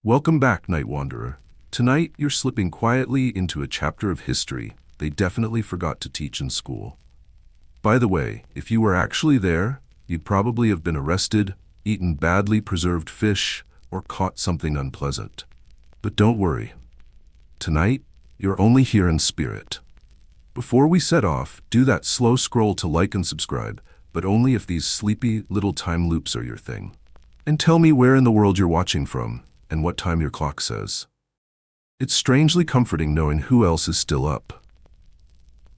Welcome back, Night Wanderer. Tonight, you're slipping quietly into a chapter of history they definitely forgot to teach in school. By the way, if you were actually there, you'd probably have been arrested, eaten badly preserved fish, or caught something unpleasant. But don't worry. Tonight, you're only here in spirit. Before we set off, do that slow scroll to like and subscribe, but only if these sleepy little time loops are your thing. And tell me where in the world you're watching from, and what time your clock says. It's strangely comforting knowing who else is still up.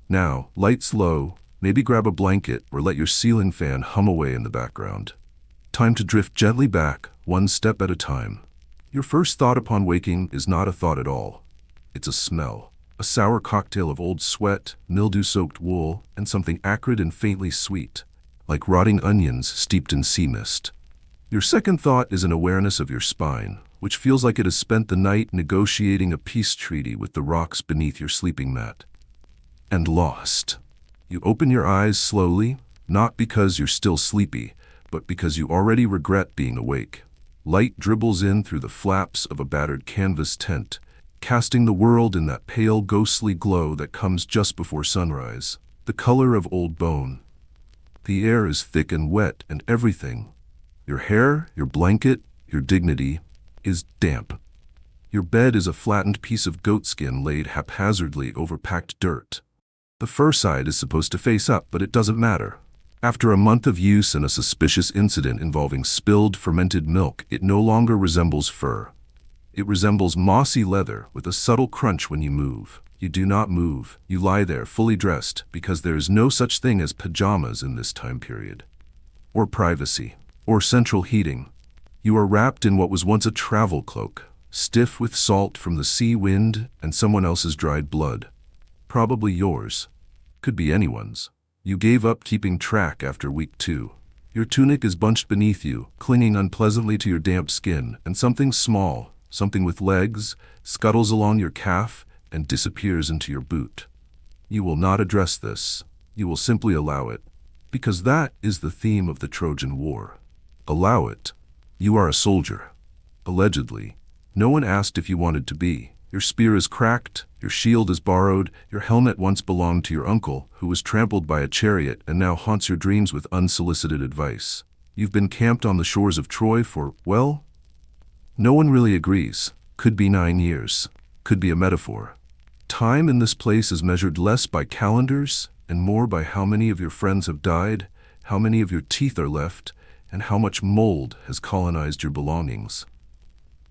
Now, lights low, maybe grab a blanket or let your ceiling fan hum away in the background. Time to drift gently back, one step at a time. Your first thought upon waking is not a thought at all. It's a smell. A sour cocktail of old sweat, mildew-soaked wool, and something acrid and faintly sweet, like rotting onions steeped in sea mist. Your second thought is an awareness of your spine, which feels like it has spent the night negotiating a peace treaty with the rocks beneath your sleeping mat. And lost. You open your eyes slowly, not because you're still sleepy, but because you already regret being awake. Light dribbles in through the flaps of a battered canvas tent, casting the world in that pale, ghostly glow that comes just before sunrise, the color of old bone. The air is thick and wet, and everything, your hair, your blanket, your dignity, is damp. Your bed is a flattened piece of goatskin laid haphazardly over packed dirt. The fur side is supposed to face up, but it doesn't matter. After a month of use and a suspicious incident involving spilled fermented milk, it no longer resembles fur. It resembles mossy leather with a subtle crunch when you move. You do not move. You lie there fully dressed because there is no such thing as pajamas in this time period. Or privacy. Or central heating. You are wrapped in what was once a travel cloak, stiff with salt from the sea wind and someone else's dried blood. Probably yours. Could be anyone's. You gave up keeping track after week 2. Your tunic is bunched beneath you, clinging unpleasantly to your damp skin, and something small, something with legs, scuttles along your calf and disappears into your boot. You will not address this. You will simply allow it. Because that is the theme of the Trojan War. Allow it. You are a soldier. Allegedly. No one asked if you wanted to be. Your spear is cracked, your shield is borrowed, your helmet once belonged to your uncle, who was trampled by a chariot and now haunts your dreams with unsolicited advice. You've been camped on the shores of Troy for, well, no one really agrees. Could be 9 years. Could be a metaphor. Time in this place is measured less by calendars and more by how many of your friends have died, how many of your teeth are left, and how much mold has colonized your belongings.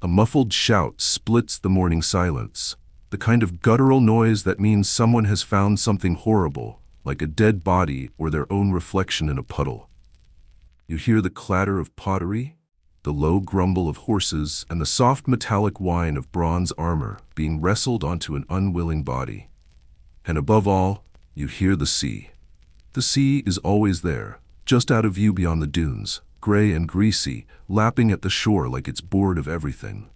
A muffled shout splits the morning silence, the kind of guttural noise that means someone has found something horrible, like a dead body or their own reflection in a puddle. You hear the clatter of pottery, the low grumble of horses, and the soft metallic whine of bronze armor being wrestled onto an unwilling body. And above all, you hear the sea. The sea is always there, just out of view beyond the dunes, gray and greasy, lapping at the shore like it's bored of everything.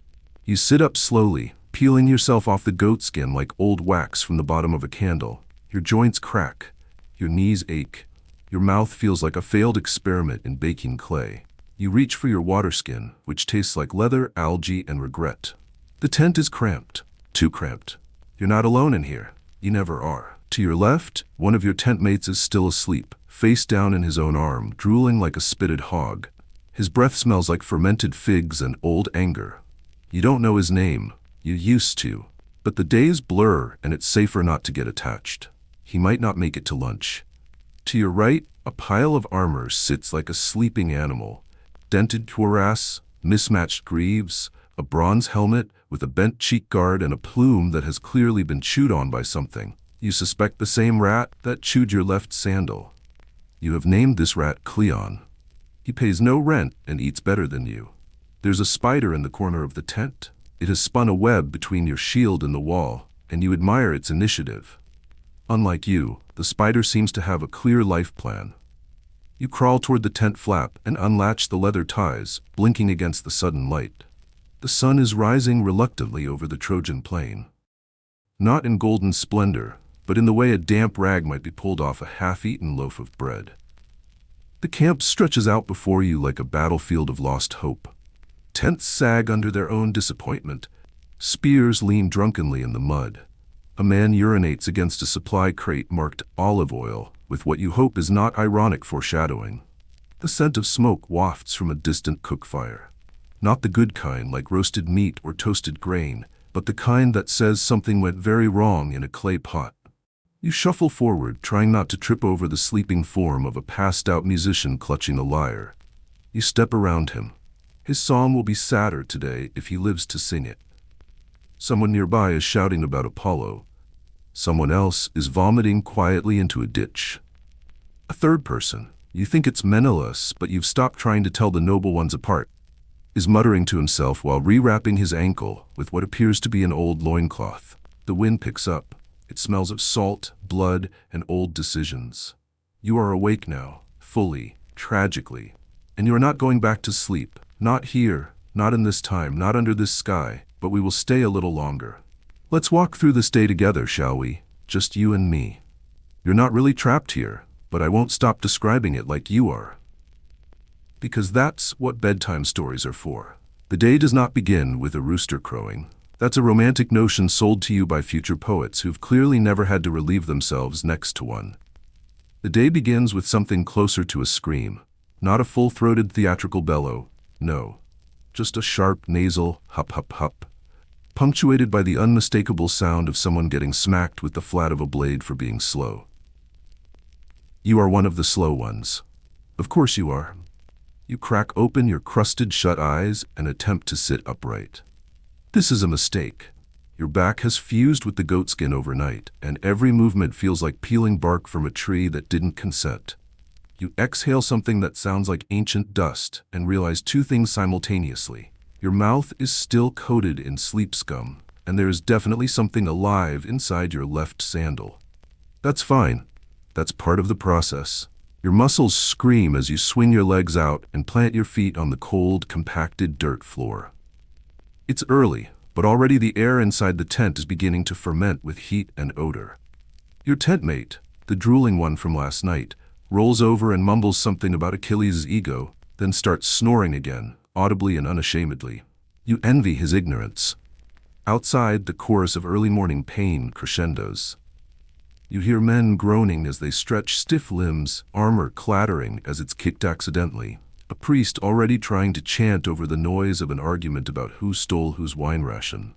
You sit up slowly, peeling yourself off the goatskin like old wax from the bottom of a candle. Your joints crack, your knees ache, your mouth feels like a failed experiment in baking clay. You reach for your waterskin, which tastes like leather, algae, and regret. The tent is cramped, too cramped. You're not alone in here. You never are. To your left, one of your tent mates is still asleep, face down in his own arm, drooling like a spitted hog. His breath smells like fermented figs and old anger. You don't know his name. You used to. But the days blur and it's safer not to get attached. He might not make it to lunch. To your right, a pile of armor sits like a sleeping animal. Dented cuirass, mismatched greaves, a bronze helmet with a bent cheek guard and a plume that has clearly been chewed on by something. You suspect the same rat that chewed your left sandal. You have named this rat Cleon. He pays no rent and eats better than you. There's a spider in the corner of the tent. It has spun a web between your shield and the wall, and you admire its initiative. Unlike you, the spider seems to have a clear life plan. You crawl toward the tent flap and unlatch the leather ties, blinking against the sudden light. The sun is rising reluctantly over the Trojan plain. Not in golden splendor, but in the way a damp rag might be pulled off a half-eaten loaf of bread. The camp stretches out before you like a battlefield of lost hope. Tents sag under their own disappointment. Spears lean drunkenly in the mud. A man urinates against a supply crate marked olive oil with what you hope is not ironic foreshadowing. The scent of smoke wafts from a distant cook fire. Not the good kind like roasted meat or toasted grain, but the kind that says something went very wrong in a clay pot. You shuffle forward, trying not to trip over the sleeping form of a passed-out musician clutching a lyre. You step around him. His psalm will be sadder today if he lives to sing it. Someone nearby is shouting about Apollo. Someone else is vomiting quietly into a ditch. A third person, you think it's Menelaus, but you've stopped trying to tell the noble ones apart, is muttering to himself while rewrapping his ankle with what appears to be an old loincloth. The wind picks up. It smells of salt, blood, and old decisions. You are awake now, fully, tragically, and you are not going back to sleep. Not here, not in this time, not under this sky, but we will stay a little longer. Let's walk through this day together, shall we? Just you and me. You're not really trapped here, but I won't stop describing it like you are. Because that's what bedtime stories are for. The day does not begin with a rooster crowing. That's a romantic notion sold to you by future poets who've clearly never had to relieve themselves next to one. The day begins with something closer to a scream, not a full-throated theatrical bellow, no, just a sharp nasal hup hup hup, punctuated by the unmistakable sound of someone getting smacked with the flat of a blade for being slow. You are one of the slow ones. Of course you are. You crack open your crusted shut eyes and attempt to sit upright. This is a mistake. Your back has fused with the goatskin overnight, and every movement feels like peeling bark from a tree that didn't consent. You exhale something that sounds like ancient dust and realize two things simultaneously. Your mouth is still coated in sleep scum, and there is definitely something alive inside your left sandal. That's fine. That's part of the process. Your muscles scream as you swing your legs out and plant your feet on the cold, compacted dirt floor. It's early, but already the air inside the tent is beginning to ferment with heat and odor. Your tent mate, the drooling one from last night, rolls over and mumbles something about Achilles' ego, then starts snoring again, audibly and unashamedly. You envy his ignorance. Outside, the chorus of early morning pain crescendos. You hear men groaning as they stretch stiff limbs, armor clattering as it's kicked accidentally. A priest already trying to chant over the noise of an argument about who stole whose wine ration.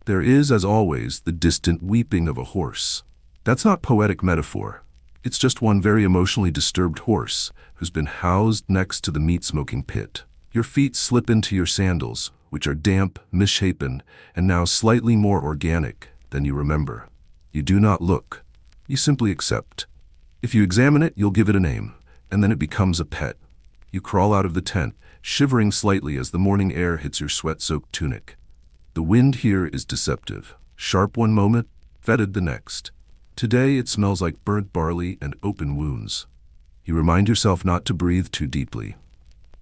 There is, as always, the distant weeping of a horse. That's not poetic metaphor. It's just one very emotionally disturbed horse who's been housed next to the meat-smoking pit. Your feet slip into your sandals, which are damp, misshapen, and now slightly more organic than you remember. You do not look. You simply accept. If you examine it, you'll give it a name, and then it becomes a pet. You crawl out of the tent, shivering slightly as the morning air hits your sweat-soaked tunic. The wind here is deceptive. Sharp one moment, fetid the next. Today it smells like burnt barley and open wounds. You remind yourself not to breathe too deeply.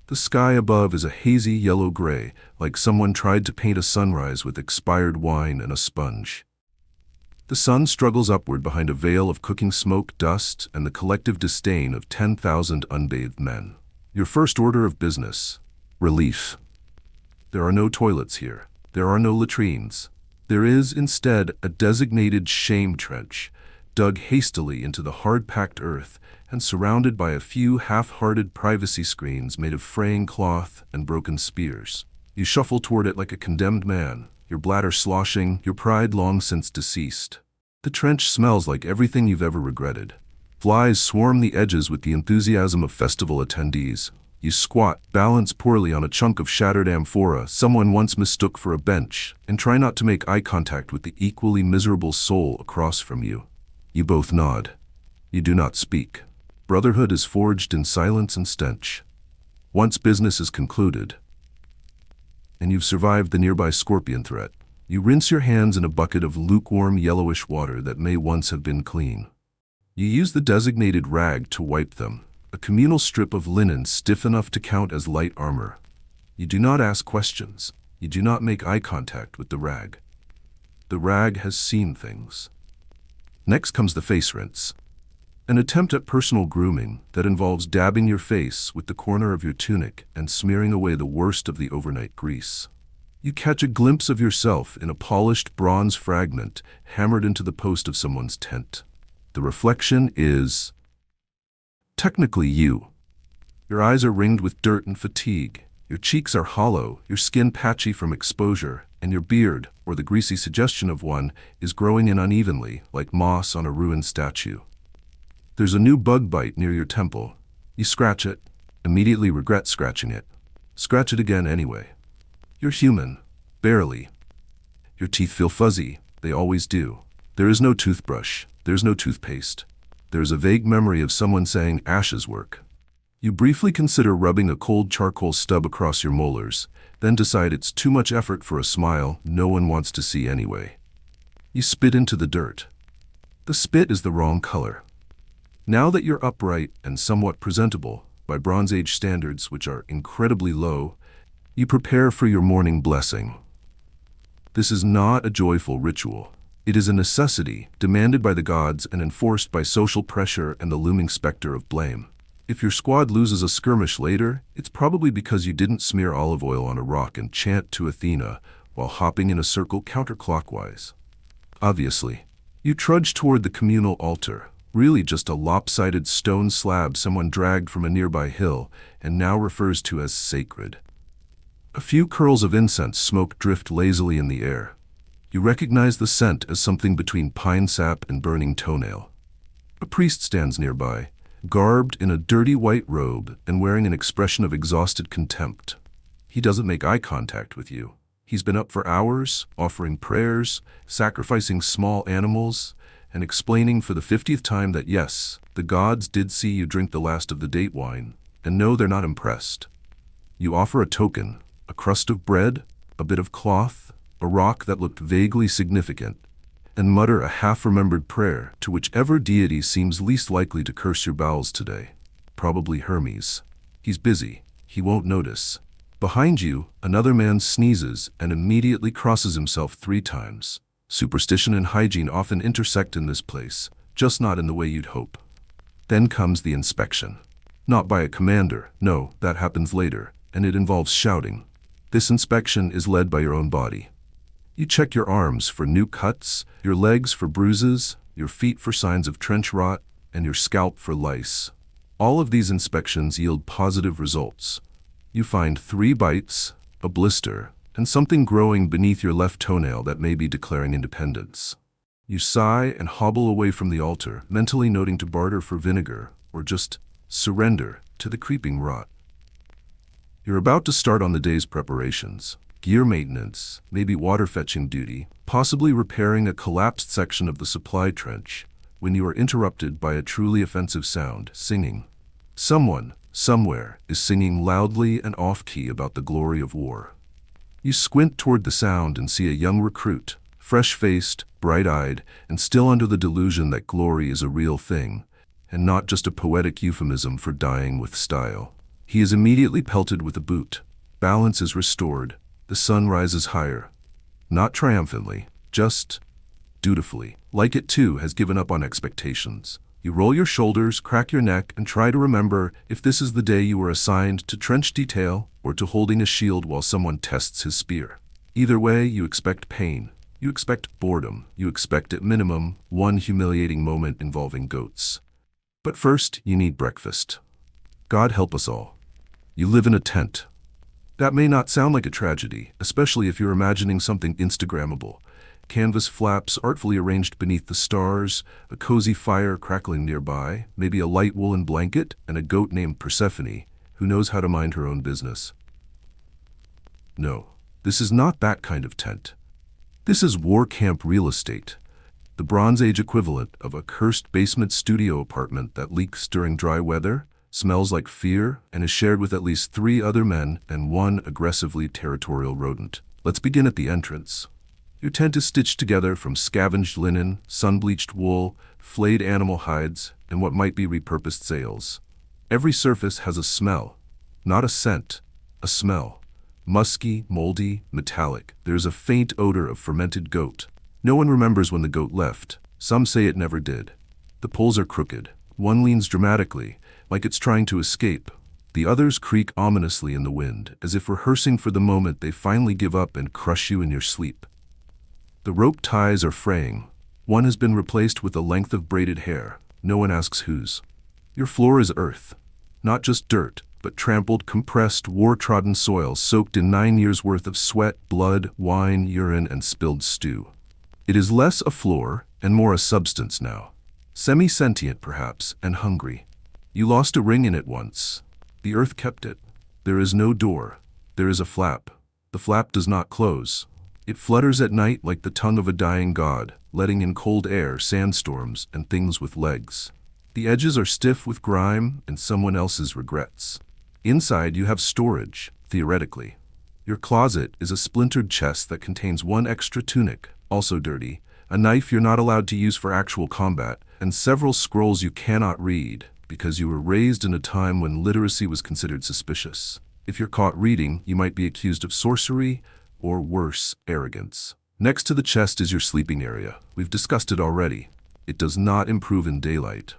The sky above is a hazy yellow-gray, like someone tried to paint a sunrise with expired wine and a sponge. The sun struggles upward behind a veil of cooking smoke, dust, and the collective disdain of 10,000 unbathed men. Your first order of business: relief. There are no toilets here. There are no latrines. There is, instead, a designated shame trench, dug hastily into the hard-packed earth and surrounded by a few half-hearted privacy screens made of fraying cloth and broken spears. You shuffle toward it like a condemned man, your bladder sloshing, your pride long since deceased. The trench smells like everything you've ever regretted. Flies swarm the edges with the enthusiasm of festival attendees. You squat, balance poorly on a chunk of shattered amphora someone once mistook for a bench, and try not to make eye contact with the equally miserable soul across from you. You both nod. You do not speak. Brotherhood is forged in silence and stench. Once business is concluded, and you've survived the nearby scorpion threat, you rinse your hands in a bucket of lukewarm yellowish water that may once have been clean. You use the designated rag to wipe them, a communal strip of linen stiff enough to count as light armor. You do not ask questions. You do not make eye contact with the rag. The rag has seen things. Next comes the face rinse. An attempt at personal grooming that involves dabbing your face with the corner of your tunic and smearing away the worst of the overnight grease. You catch a glimpse of yourself in a polished bronze fragment hammered into the post of someone's tent. The reflection is technically you. Your eyes are ringed with dirt and fatigue. Your cheeks are hollow, your skin patchy from exposure, and your beard, or the greasy suggestion of one, is growing in unevenly, like moss on a ruined statue. There's a new bug bite near your temple. You scratch it, immediately regret scratching it. Scratch it again anyway. You're human. Barely. Your teeth feel fuzzy. They always do. There is no toothbrush. There's no toothpaste. There's a vague memory of someone saying ashes work. You briefly consider rubbing a cold charcoal stub across your molars, then decide it's too much effort for a smile no one wants to see anyway. You spit into the dirt. The spit is the wrong color. Now that you're upright and somewhat presentable, by Bronze Age standards which are incredibly low, you prepare for your morning blessing. This is not a joyful ritual. It is a necessity demanded by the gods and enforced by social pressure and the looming specter of blame. If your squad loses a skirmish later, it's probably because you didn't smear olive oil on a rock and chant to Athena while hopping in a circle counterclockwise. Obviously, you trudge toward the communal altar, really just a lopsided stone slab someone dragged from a nearby hill and now refers to as sacred. A few curls of incense smoke drift lazily in the air. You recognize the scent as something between pine sap and burning toenail. A priest stands nearby, garbed in a dirty white robe and wearing an expression of exhausted contempt. He doesn't make eye contact with you. He's been up for hours, offering prayers, sacrificing small animals, and explaining for the 50th time that yes, the gods did see you drink the last of the date wine, and no, they're not impressed. You offer a token, a crust of bread, a bit of cloth, a rock that looked vaguely significant, and mutter a half-remembered prayer to whichever deity seems least likely to curse your bowels today. Probably Hermes. He's busy. He won't notice. Behind you, another man sneezes and immediately crosses himself 3 times. Superstition and hygiene often intersect in this place, just not in the way you'd hope. Then comes the inspection. Not by a commander, no, that happens later, and it involves shouting. This inspection is led by your own body. You check your arms for new cuts, your legs for bruises, your feet for signs of trench rot, and your scalp for lice. All of these inspections yield positive results. You find 3 bites, a blister, and something growing beneath your left toenail that may be declaring independence. You sigh and hobble away from the altar, mentally noting to barter for vinegar or just surrender to the creeping rot. You're about to start on the day's preparations. Gear maintenance, maybe water fetching duty, possibly repairing a collapsed section of the supply trench, when you are interrupted by a truly offensive sound, singing. Someone, somewhere, is singing loudly and off-key about the glory of war. You squint toward the sound and see a young recruit, fresh-faced, bright-eyed, and still under the delusion that glory is a real thing, and not just a poetic euphemism for dying with style. He is immediately pelted with a boot. Balance is restored. The sun rises higher. Not triumphantly, just dutifully. Like it too has given up on expectations. You roll your shoulders, crack your neck, and try to remember if this is the day you were assigned to trench detail or to holding a shield while someone tests his spear. Either way, you expect pain. You expect boredom. You expect at minimum one humiliating moment involving goats. But first, you need breakfast. God help us all. You live in a tent. That may not sound like a tragedy, especially if you're imagining something Instagrammable. Canvas flaps artfully arranged beneath the stars, a cozy fire crackling nearby, maybe a light woolen blanket, and a goat named Persephone, who knows how to mind her own business. No, this is not that kind of tent. This is war camp real estate, the Bronze Age equivalent of a cursed basement studio apartment that leaks during dry weather, smells like fear, and is shared with at least 3 other men and 1 aggressively territorial rodent. Let's begin at the entrance. Your tent is stitched together from scavenged linen, sun-bleached wool, flayed animal hides, and what might be repurposed sails. Every surface has a smell, not a scent, a smell. Musky, moldy, metallic. There's a faint odor of fermented goat. No one remembers when the goat left. Some say it never did. The poles are crooked, One leans dramatically, like it's trying to escape. The others creak ominously in the wind, as if rehearsing for the moment they finally give up and crush you in your sleep. The rope ties are fraying. One has been replaced with a length of braided hair. No one asks whose. Your floor is earth. Not just dirt, but trampled, compressed, war-trodden soil soaked in 9 years' worth of sweat, blood, wine, urine, and spilled stew. It is less a floor and more a substance now. Semi-sentient, perhaps, and hungry. You lost a ring in it once. The earth kept it. There is no door. There is a flap. The flap does not close. It flutters at night like the tongue of a dying god, letting in cold air, sandstorms, and things with legs. The edges are stiff with grime and someone else's regrets. Inside you have storage, theoretically. Your closet is a splintered chest that contains one extra tunic, also dirty, a knife you're not allowed to use for actual combat, and several scrolls you cannot read because you were raised in a time when literacy was considered suspicious. If you're caught reading, you might be accused of sorcery or worse, arrogance. Next to the chest is your sleeping area. We've discussed it already. It does not improve in daylight.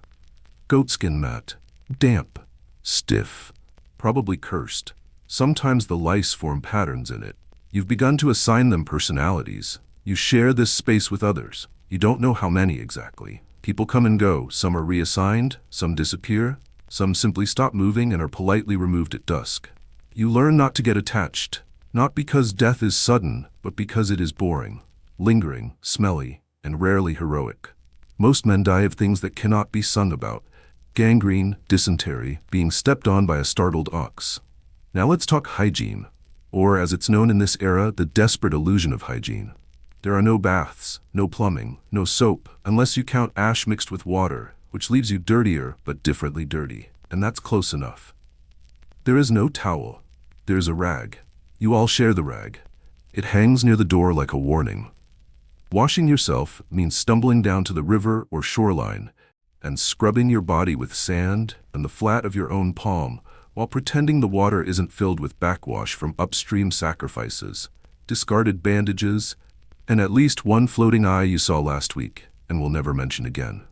Goatskin mat. Damp. Stiff. Probably cursed. Sometimes the lice form patterns in it. You've begun to assign them personalities. You share this space with others. You don't know how many exactly. People come and go. Some are reassigned, some disappear, some simply stop moving and are politely removed at dusk. You learn not to get attached, not because death is sudden, but because it is boring, lingering, smelly, and rarely heroic. Most men die of things that cannot be sung about. Gangrene, dysentery, being stepped on by a startled ox. Now let's talk hygiene, or as it's known in this era, the desperate illusion of hygiene. There are no baths, no plumbing, no soap, unless you count ash mixed with water, which leaves you dirtier but differently dirty, and that's close enough. There is no towel. There's a rag. You all share the rag. It hangs near the door like a warning. Washing yourself means stumbling down to the river or shoreline and scrubbing your body with sand and the flat of your own palm while pretending the water isn't filled with backwash from upstream sacrifices, discarded bandages, and at least one floating eye you saw last week and will never mention again.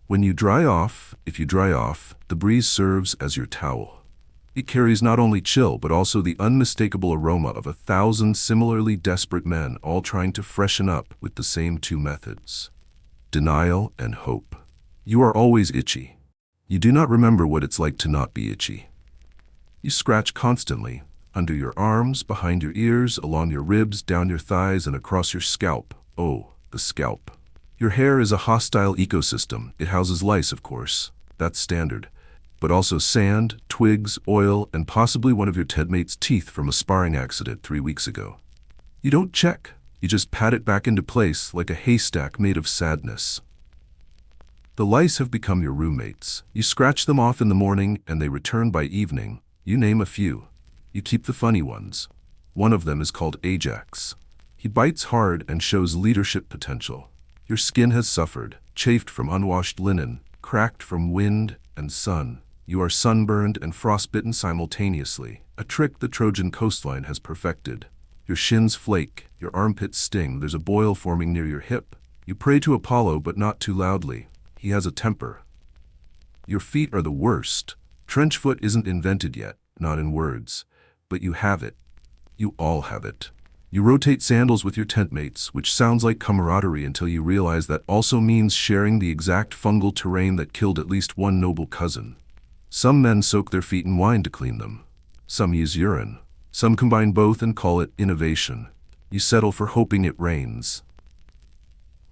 When you dry off, if you dry off, the breeze serves as your towel. It carries not only chill but also the unmistakable aroma of 1,000 similarly desperate men all trying to freshen up with the same two methods: denial and hope. You are always itchy. You do not remember what it's like to not be itchy. You scratch constantly, under your arms, behind your ears, along your ribs, down your thighs, and across your scalp. Oh, the scalp. Your hair is a hostile ecosystem. It houses lice, of course. That's standard. But also sand, twigs, oil, and possibly one of your tentmates' teeth from a sparring accident 3 weeks ago. You don't check. You just pat it back into place like a haystack made of sadness. The lice have become your roommates. You scratch them off in the morning and they return by evening. You name a few. You keep the funny ones. One of them is called Ajax. He bites hard and shows leadership potential. Your skin has suffered, chafed from unwashed linen, cracked from wind and sun. You are sunburned and frostbitten simultaneously, a trick the Trojan coastline has perfected. Your shins flake, your armpits sting, there's a boil forming near your hip. You pray to Apollo, but not too loudly. He has a temper. Your feet are the worst. Trench foot isn't invented yet, not in words. But you have it. You all have it. You rotate sandals with your tentmates, which sounds like camaraderie until you realize that also means sharing the exact fungal terrain that killed at least one noble cousin. Some men soak their feet in wine to clean them. Some use urine. Some combine both and call it innovation. You settle for hoping it rains.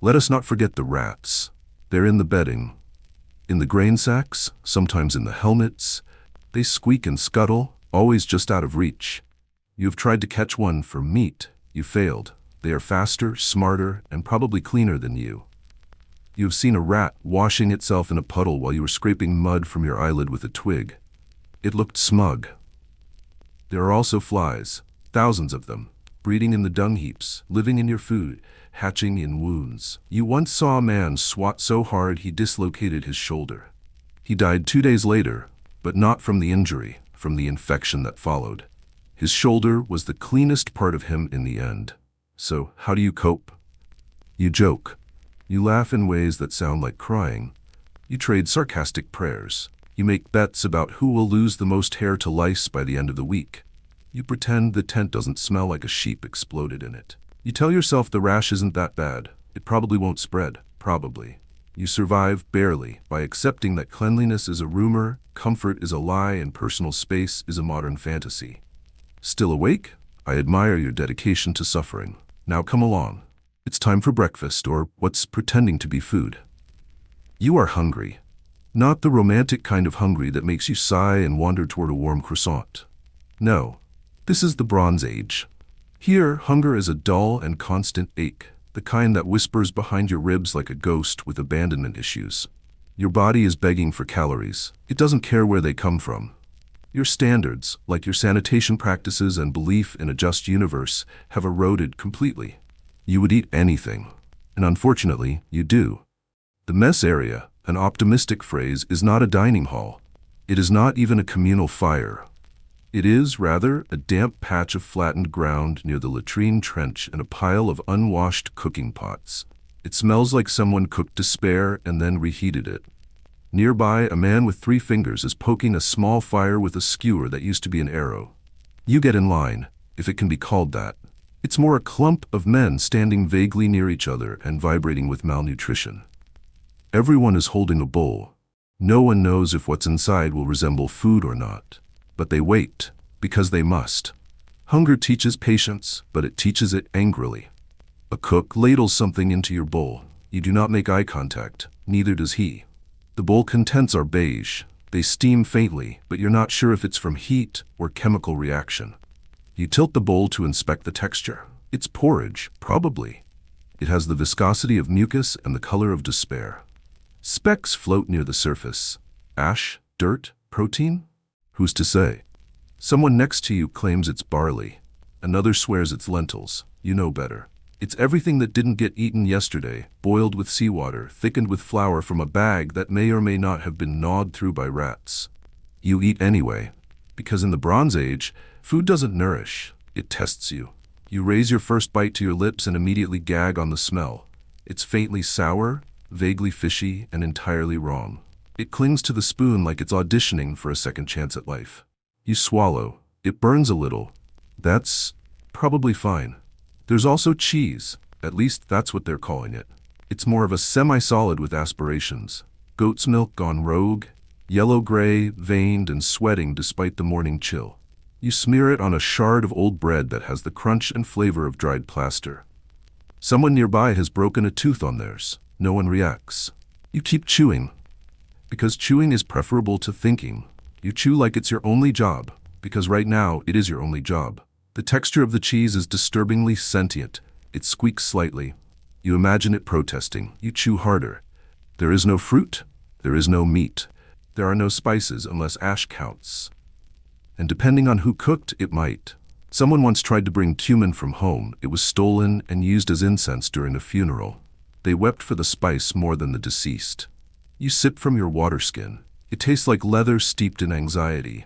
Let us not forget the rats. They're in the bedding, in the grain sacks, sometimes in the helmets. They squeak and scuttle, always just out of reach. You have tried to catch one for meat. You failed. They are faster, smarter, and probably cleaner than you. You have seen a rat washing itself in a puddle while you were scraping mud from your eyelid with a twig. It looked smug. There are also flies, thousands of them, breeding in the dung heaps, living in your food, hatching in wounds. You once saw a man swat so hard he dislocated his shoulder. He died 2 days later, but not from the injury, from the infection that followed. His shoulder was the cleanest part of him in the end. So, how do you cope? You joke. You laugh in ways that sound like crying. You trade sarcastic prayers. You make bets about who will lose the most hair to lice by the end of the week. You pretend the tent doesn't smell like a sheep exploded in it. You tell yourself the rash isn't that bad. It probably won't spread. Probably. You survive barely by accepting that cleanliness is a rumor, comfort is a lie, and personal space is a modern fantasy. Still awake? I admire your dedication to suffering. Now come along. It's time for breakfast, or what's pretending to be food. You are hungry. Not the romantic kind of hungry that makes you sigh and wander toward a warm croissant. No, this is the Bronze Age. Here, hunger is a dull and constant ache, the kind that whispers behind your ribs like a ghost with abandonment issues. Your body is begging for calories. It doesn't care where they come from. Your standards, like your sanitation practices and belief in a just universe, have eroded completely. You would eat anything, and unfortunately, you do. The mess area, an optimistic phrase, is not a dining hall. It is not even a communal fire. It is, rather, a damp patch of flattened ground near the latrine trench and a pile of unwashed cooking pots. It smells like someone cooked despair and then reheated it. Nearby, a man with 3 fingers is poking a small fire with a skewer that used to be an arrow. You get in line, if it can be called that. It's more a clump of men standing vaguely near each other and vibrating with malnutrition. Everyone is holding a bowl. No one knows if what's inside will resemble food or not. But they wait, because they must. Hunger teaches patience, but it teaches it angrily. A cook ladles something into your bowl. You do not make eye contact, neither does he. The bowl contents are beige. They steam faintly, but you're not sure if it's from heat or chemical reaction. You tilt the bowl to inspect the texture. It's porridge, probably. It has the viscosity of mucus and the color of despair. Specks float near the surface. Ash, dirt, protein? Who's to say? Someone next to you claims it's barley. Another swears it's lentils. You know better. It's everything that didn't get eaten yesterday, boiled with seawater, thickened with flour from a bag that may or may not have been gnawed through by rats. You eat anyway, because in the Bronze Age, food doesn't nourish, it tests you. You raise your first bite to your lips and immediately gag on the smell. It's faintly sour, vaguely fishy, and entirely wrong. It clings to the spoon like it's auditioning for a second chance at life. You swallow. It burns a little. That's probably fine. There's also cheese. At least that's what they're calling it. It's more of a semi-solid with aspirations. Goat's milk gone rogue, yellow-gray, veined and sweating despite the morning chill. You smear it on a shard of old bread that has the crunch and flavor of dried plaster. Someone nearby has broken a tooth on theirs. No one reacts. You keep chewing. Because chewing is preferable to thinking. You chew like it's your only job, because right now it is your only job. The texture of the cheese is disturbingly sentient. It squeaks slightly. You imagine it protesting. You chew harder. There is no fruit. There is no meat. There are no spices unless ash counts. And depending on who cooked, it might. Someone once tried to bring cumin from home. It was stolen and used as incense during a funeral. They wept for the spice more than the deceased. You sip from your water skin. It tastes like leather steeped in anxiety.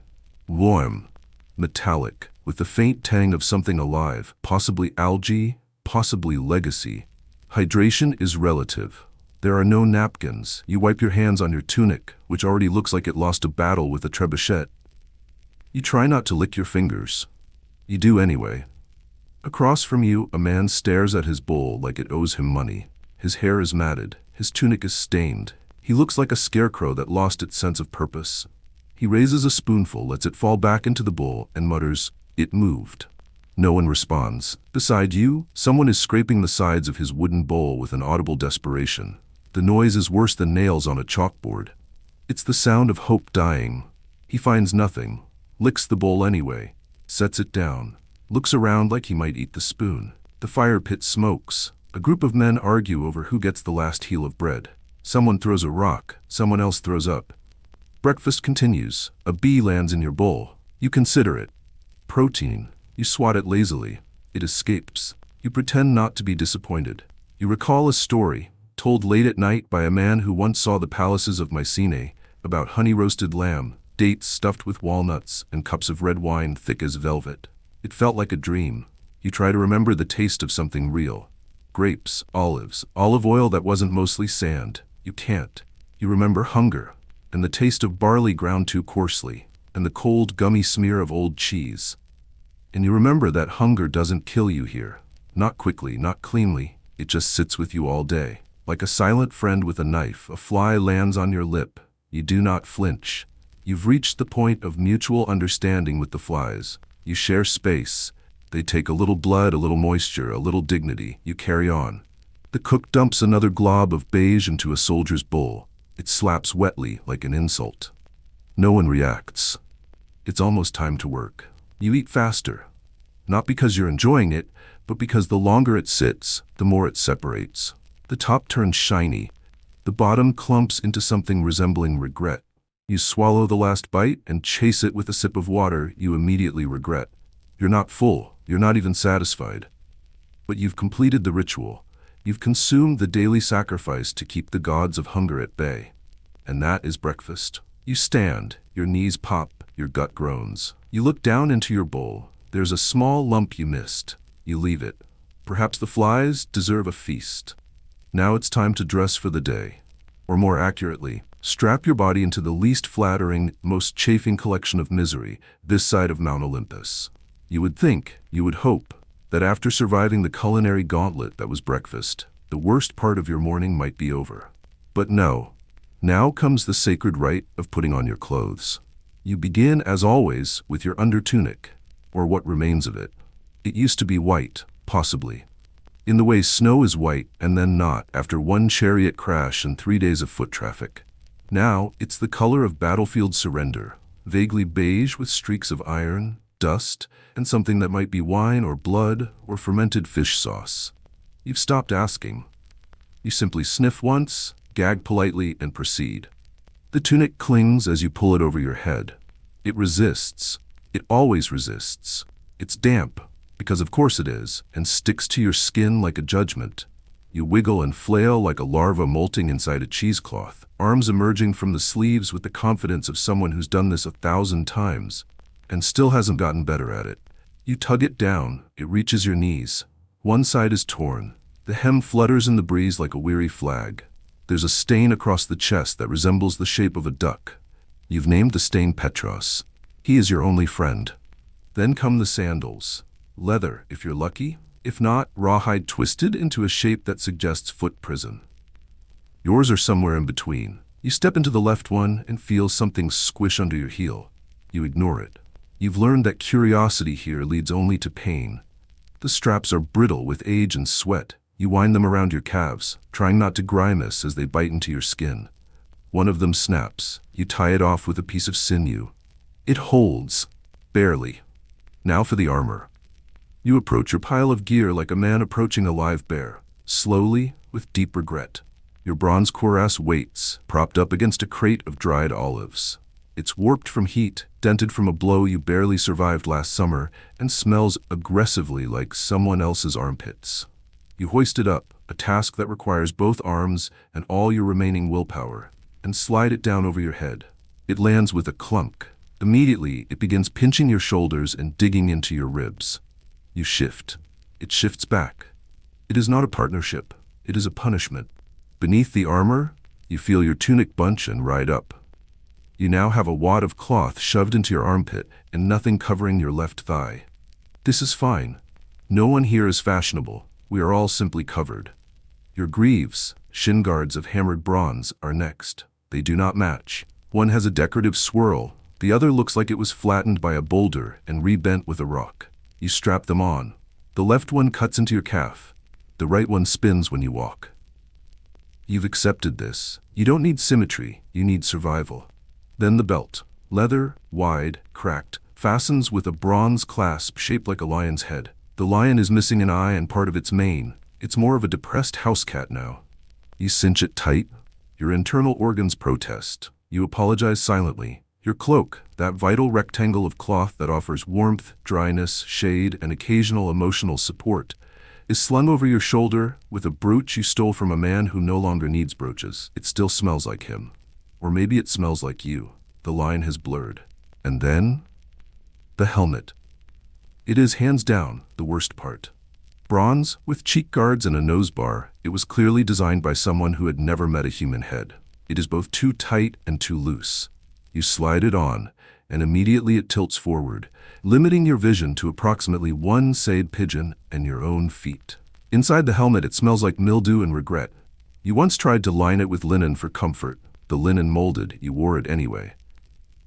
Warm, metallic, with the faint tang of something alive, possibly algae, possibly legacy. Hydration is relative. There are no napkins. You wipe your hands on your tunic, which already looks like it lost a battle with a trebuchet. You try not to lick your fingers. You do anyway. Across from you, a man stares at his bowl like it owes him money. His hair is matted. His tunic is stained. He looks like a scarecrow that lost its sense of purpose. He raises a spoonful, lets it fall back into the bowl, and mutters, "It moved." No one responds. Beside you, someone is scraping the sides of his wooden bowl with an audible desperation. The noise is worse than nails on a chalkboard. It's the sound of hope dying. He finds nothing, licks the bowl anyway, sets it down, looks around like he might eat the spoon. The fire pit smokes. A group of men argue over who gets the last heel of bread. Someone throws a rock, someone else throws up. Breakfast continues. A bee lands in your bowl. You consider it. Protein. You swat it lazily. It escapes. You pretend not to be disappointed. You recall a story, told late at night by a man who once saw the palaces of Mycenae, about honey-roasted lamb, dates stuffed with walnuts, and cups of red wine thick as velvet. It felt like a dream. You try to remember the taste of something real. Grapes, olives, olive oil that wasn't mostly sand. You can't. You remember hunger, and the taste of barley ground too coarsely, and the cold, gummy smear of old cheese. And you remember that hunger doesn't kill you here. Not quickly, not cleanly, it just sits with you all day. Like a silent friend with a knife, a fly lands on your lip. You do not flinch. You've reached the point of mutual understanding with the flies. You share space. They take a little blood, a little moisture, a little dignity. You carry on. The cook dumps another glob of beige into a soldier's bowl. It slaps wetly like an insult. No one reacts. It's almost time to work. You eat faster. Not because you're enjoying it, but because the longer it sits, the more it separates. The top turns shiny. The bottom clumps into something resembling regret. You swallow the last bite and chase it with a sip of water you immediately regret. You're not full. You're not even satisfied. But you've completed the ritual. You've consumed the daily sacrifice to keep the gods of hunger at bay. And that is breakfast. You stand. Your knees pop. Your gut groans. You look down into your bowl. There's a small lump you missed. You leave it. Perhaps the flies deserve a feast. Now it's time to dress for the day. Or more accurately, strap your body into the least flattering, most chafing collection of misery this side of Mount Olympus. You would think, you would hope, that after surviving the culinary gauntlet that was breakfast, the worst part of your morning might be over. But no. Now comes the sacred rite of putting on your clothes. You begin, as always, with your undertunic, or what remains of it. It used to be white, possibly. In the way snow is white and then not after one chariot crash and 3 days of foot traffic. Now it's the color of battlefield surrender, vaguely beige with streaks of iron, dust, and something that might be wine or blood or fermented fish sauce. You've stopped asking. You simply sniff once, gag politely, and proceed. The tunic clings as you pull it over your head. It resists. It always resists. It's damp, because of course it is, and sticks to your skin like a judgment. You wiggle and flail like a larva molting inside a cheesecloth, arms emerging from the sleeves with the confidence of someone who's done this 1,000 times, and still hasn't gotten better at it. You tug it down, it reaches your knees. One side is torn. The hem flutters in the breeze like a weary flag. There's a stain across the chest that resembles the shape of a duck. You've named the stain Petros. He is your only friend. Then come the sandals. Leather, if you're lucky. If not, rawhide twisted into a shape that suggests foot prison. Yours are somewhere in between. You step into the left one and feel something squish under your heel. You ignore it. You've learned that curiosity here leads only to pain. The straps are brittle with age and sweat. You wind them around your calves, trying not to grimace as they bite into your skin. One of them snaps. You tie it off with a piece of sinew. It holds. Barely. Now for the armor. You approach your pile of gear like a man approaching a live bear, slowly, with deep regret. Your bronze cuirass waits, propped up against a crate of dried olives. It's warped from heat, dented from a blow you barely survived last summer, and smells aggressively like someone else's armpits. You hoist it up, a task that requires both arms and all your remaining willpower, and slide it down over your head. It lands with a clunk. Immediately, it begins pinching your shoulders and digging into your ribs. You shift. It shifts back. It is not a partnership. It is a punishment. Beneath the armor, you feel your tunic bunch and ride up. You now have a wad of cloth shoved into your armpit and nothing covering your left thigh. This is fine. No one here is fashionable. We are all simply covered. Your greaves, shin guards of hammered bronze, are next. They do not match. One has a decorative swirl. The other looks like it was flattened by a boulder and rebent with a rock. You strap them on. The left one cuts into your calf. The right one spins when you walk. You've accepted this. You don't need symmetry. You need survival. Then the belt. Leather, wide, cracked, fastens with a bronze clasp shaped like a lion's head. The lion is missing an eye and part of its mane. It's more of a depressed house cat now. You cinch it tight. Your internal organs protest. You apologize silently. Your cloak, that vital rectangle of cloth that offers warmth, dryness, shade, and occasional emotional support, is slung over your shoulder with a brooch you stole from a man who no longer needs brooches. It still smells like him. Or maybe it smells like you. The line has blurred. And then, the helmet. It is hands down the worst part. Bronze, with cheek guards and a nose bar, it was clearly designed by someone who had never met a human head. It is both too tight and too loose. You slide it on, and immediately it tilts forward, limiting your vision to approximately one side pigeon and your own feet. Inside the helmet, it smells like mildew and regret. You once tried to line it with linen for comfort. The linen molded, you wore it anyway.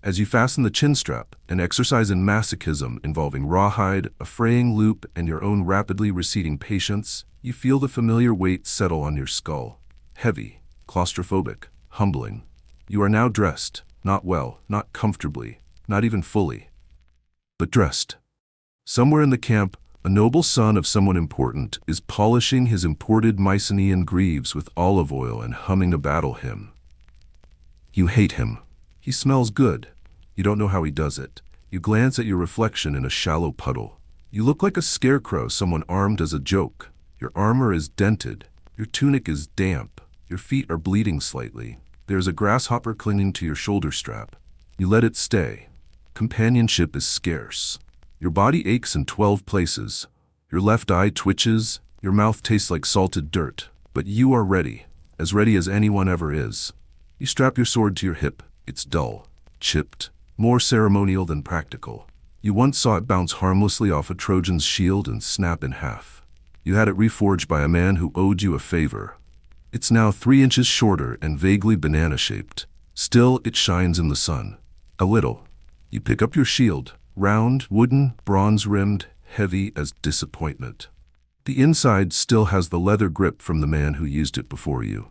As you fasten the chin strap, an exercise in masochism involving rawhide, a fraying loop, and your own rapidly receding patience, you feel the familiar weight settle on your skull. Heavy, claustrophobic, humbling. You are now dressed, not well, not comfortably, not even fully, but dressed. Somewhere in the camp, a noble son of someone important is polishing his imported Mycenaean greaves with olive oil and humming a battle hymn. You hate him. He smells good. You don't know how he does it. You glance at your reflection in a shallow puddle. You look like a scarecrow someone armed as a joke. Your armor is dented. Your tunic is damp. Your feet are bleeding slightly. There is a grasshopper clinging to your shoulder strap. You let it stay. Companionship is scarce. Your body aches in 12 places. Your left eye twitches. Your mouth tastes like salted dirt. But you are ready as anyone ever is. You strap your sword to your hip. It's dull, chipped, more ceremonial than practical. You once saw it bounce harmlessly off a Trojan's shield and snap in half. You had it reforged by a man who owed you a favor. It's now 3 inches shorter and vaguely banana-shaped. Still, it shines in the sun. A little. You pick up your shield, round, wooden, bronze-rimmed, heavy as disappointment. The inside still has the leather grip from the man who used it before you.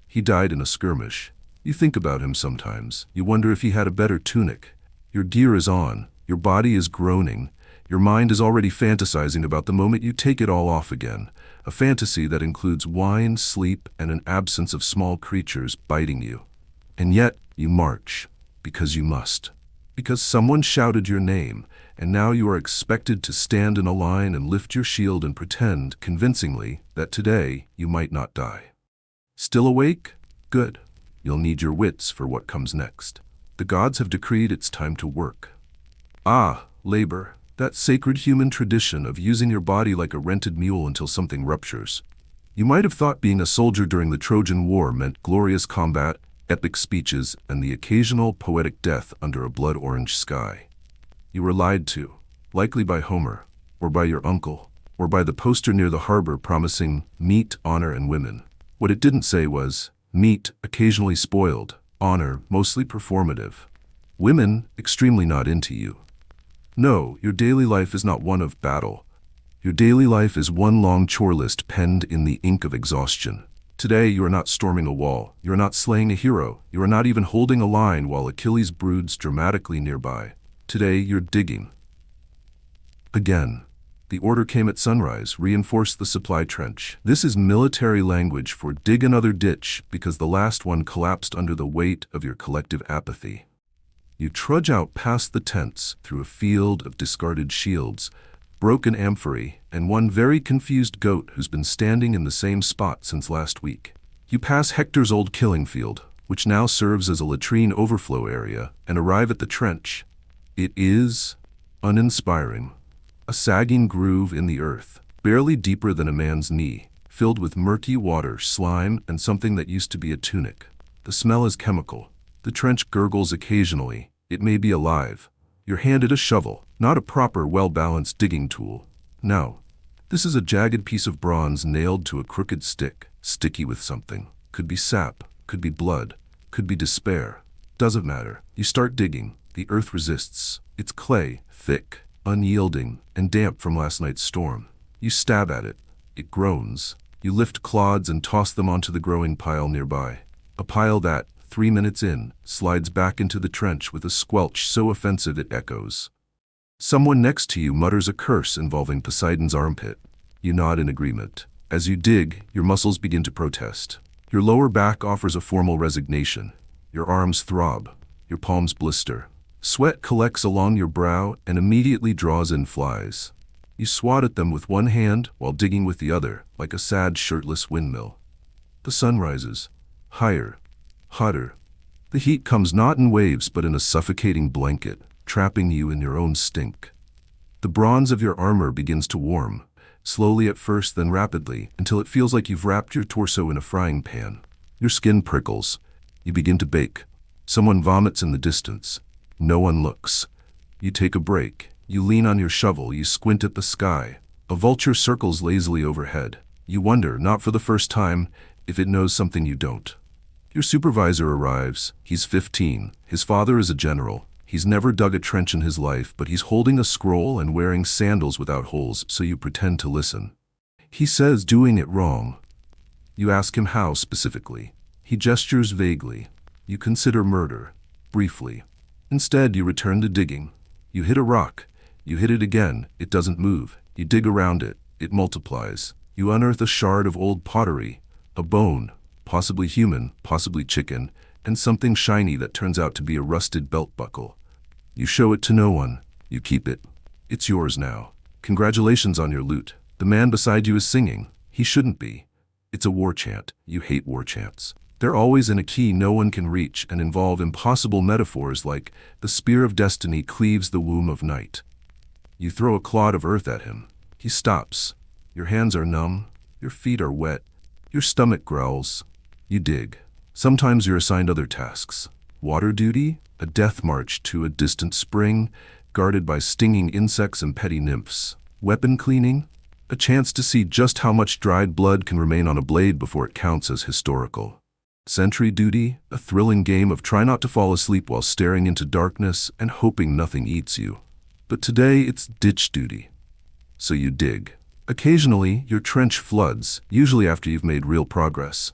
He died in a skirmish. You think about him sometimes. You wonder if he had a better tunic. Your gear is on. Your body is groaning. Your mind is already fantasizing about the moment you take it all off again. A fantasy that includes wine, sleep, and an absence of small creatures biting you. And yet, you march. Because you must. Because someone shouted your name, and now you are expected to stand in a line and lift your shield and pretend, convincingly, that today you might not die. Still awake? Good. You'll need your wits for what comes next. The gods have decreed it's time to work. Ah, labor, that sacred human tradition of using your body like a rented mule until something ruptures. You might have thought being a soldier during the Trojan War meant glorious combat, epic speeches, and the occasional poetic death under a blood-orange sky. You were lied to, likely by Homer, or by your uncle, or by the poster near the harbor promising meat, honor, and women. What it didn't say was, meat, occasionally spoiled, honor, mostly performative. Women, extremely not into you. No, your daily life is not one of battle. Your daily life is one long chore list penned in the ink of exhaustion. Today, you are not storming a wall. You are not slaying a hero. You are not even holding a line while Achilles broods dramatically nearby. Today, you're digging. Again. The order came at sunrise, reinforce the supply trench. This is military language for dig another ditch because the last one collapsed under the weight of your collective apathy. You trudge out past the tents through a field of discarded shields, broken amphorae, and one very confused goat who's been standing in the same spot since last week. You pass Hector's old killing field, which now serves as a latrine overflow area, and arrive at the trench. It is uninspiring. A sagging groove in the earth, barely deeper than a man's knee, filled with murky water, slime, and something that used to be a tunic. The smell is chemical. The trench gurgles occasionally. It may be alive. You're handed a shovel, not a proper, well-balanced digging tool. No. This is a jagged piece of bronze nailed to a crooked stick, sticky with something. Could be sap, could be blood, could be despair. Doesn't matter. You start digging. The earth resists. It's clay, thick, unyielding, and damp from last night's storm. You stab at it. It groans. You lift clods and toss them onto the growing pile nearby. A pile that, 3 minutes in, slides back into the trench with a squelch so offensive it echoes. Someone next to you mutters a curse involving Poseidon's armpit. You nod in agreement. As you dig, your muscles begin to protest. Your lower back offers a formal resignation. Your arms throb. Your palms blister. Sweat collects along your brow and immediately draws in flies. You swat at them with one hand while digging with the other, like a sad, shirtless windmill. The sun rises. Higher. Hotter. The heat comes not in waves but in a suffocating blanket, trapping you in your own stink. The bronze of your armor begins to warm, slowly at first, then rapidly, until it feels like you've wrapped your torso in a frying pan. Your skin prickles. You begin to bake. Someone vomits in the distance. No one looks. You take a break. You lean on your shovel. You squint at the sky. A vulture circles lazily overhead. You wonder, not for the first time, if it knows something you don't. Your supervisor arrives. He's 15. His father is a general. He's never dug a trench in his life, but he's holding a scroll and wearing sandals without holes, so you pretend to listen. He says doing it wrong. You ask him how specifically. He gestures vaguely. You consider murder, briefly. Instead, you return to digging. You hit a rock. You hit it again. It doesn't move. You dig around it. It multiplies. You unearth a shard of old pottery, a bone, possibly human, possibly chicken, and something shiny that turns out to be a rusted belt buckle. You show it to no one. You keep it. It's yours now. Congratulations on your loot. The man beside you is singing. He shouldn't be. It's a war chant. You hate war chants. They're always in a key no one can reach and involve impossible metaphors like the spear of destiny cleaves the womb of night. You throw a clod of earth at him. He stops. Your hands are numb. Your feet are wet. Your stomach growls. You dig. Sometimes you're assigned other tasks. Water duty, a death march to a distant spring, guarded by stinging insects and petty nymphs. Weapon cleaning, a chance to see just how much dried blood can remain on a blade before it counts as historical. Sentry duty, a thrilling game of try not to fall asleep while staring into darkness and hoping nothing eats you. But today it's ditch duty. So you dig. Occasionally, your trench floods, usually after you've made real progress.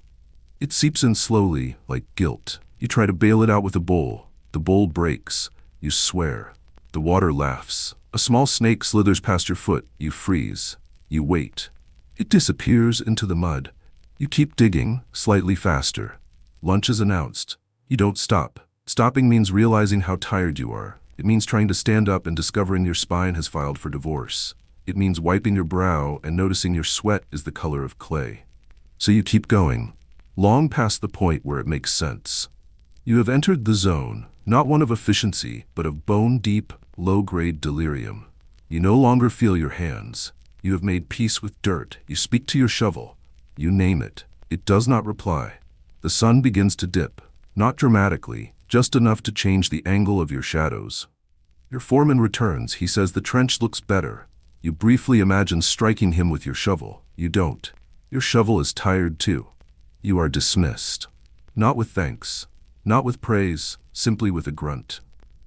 It seeps in slowly, like guilt. You try to bail it out with a bowl. The bowl breaks. You swear. The water laughs. A small snake slithers past your foot. You freeze. You wait. It disappears into the mud. You keep digging, slightly faster. Lunch is announced. You don't stop. Stopping means realizing how tired you are. It means trying to stand up and discovering your spine has filed for divorce. It means wiping your brow and noticing your sweat is the color of clay. So you keep going, long past the point where it makes sense. You have entered the zone, not one of efficiency, but of bone-deep, low-grade delirium. You no longer feel your hands. You have made peace with dirt. You speak to your shovel. You name it. It does not reply. The sun begins to dip, not dramatically, just enough to change the angle of your shadows. Your foreman returns. He says the trench looks better. You briefly imagine striking him with your shovel. You don't. Your shovel is tired too. You are dismissed. Not with thanks. Not with praise. Simply with a grunt.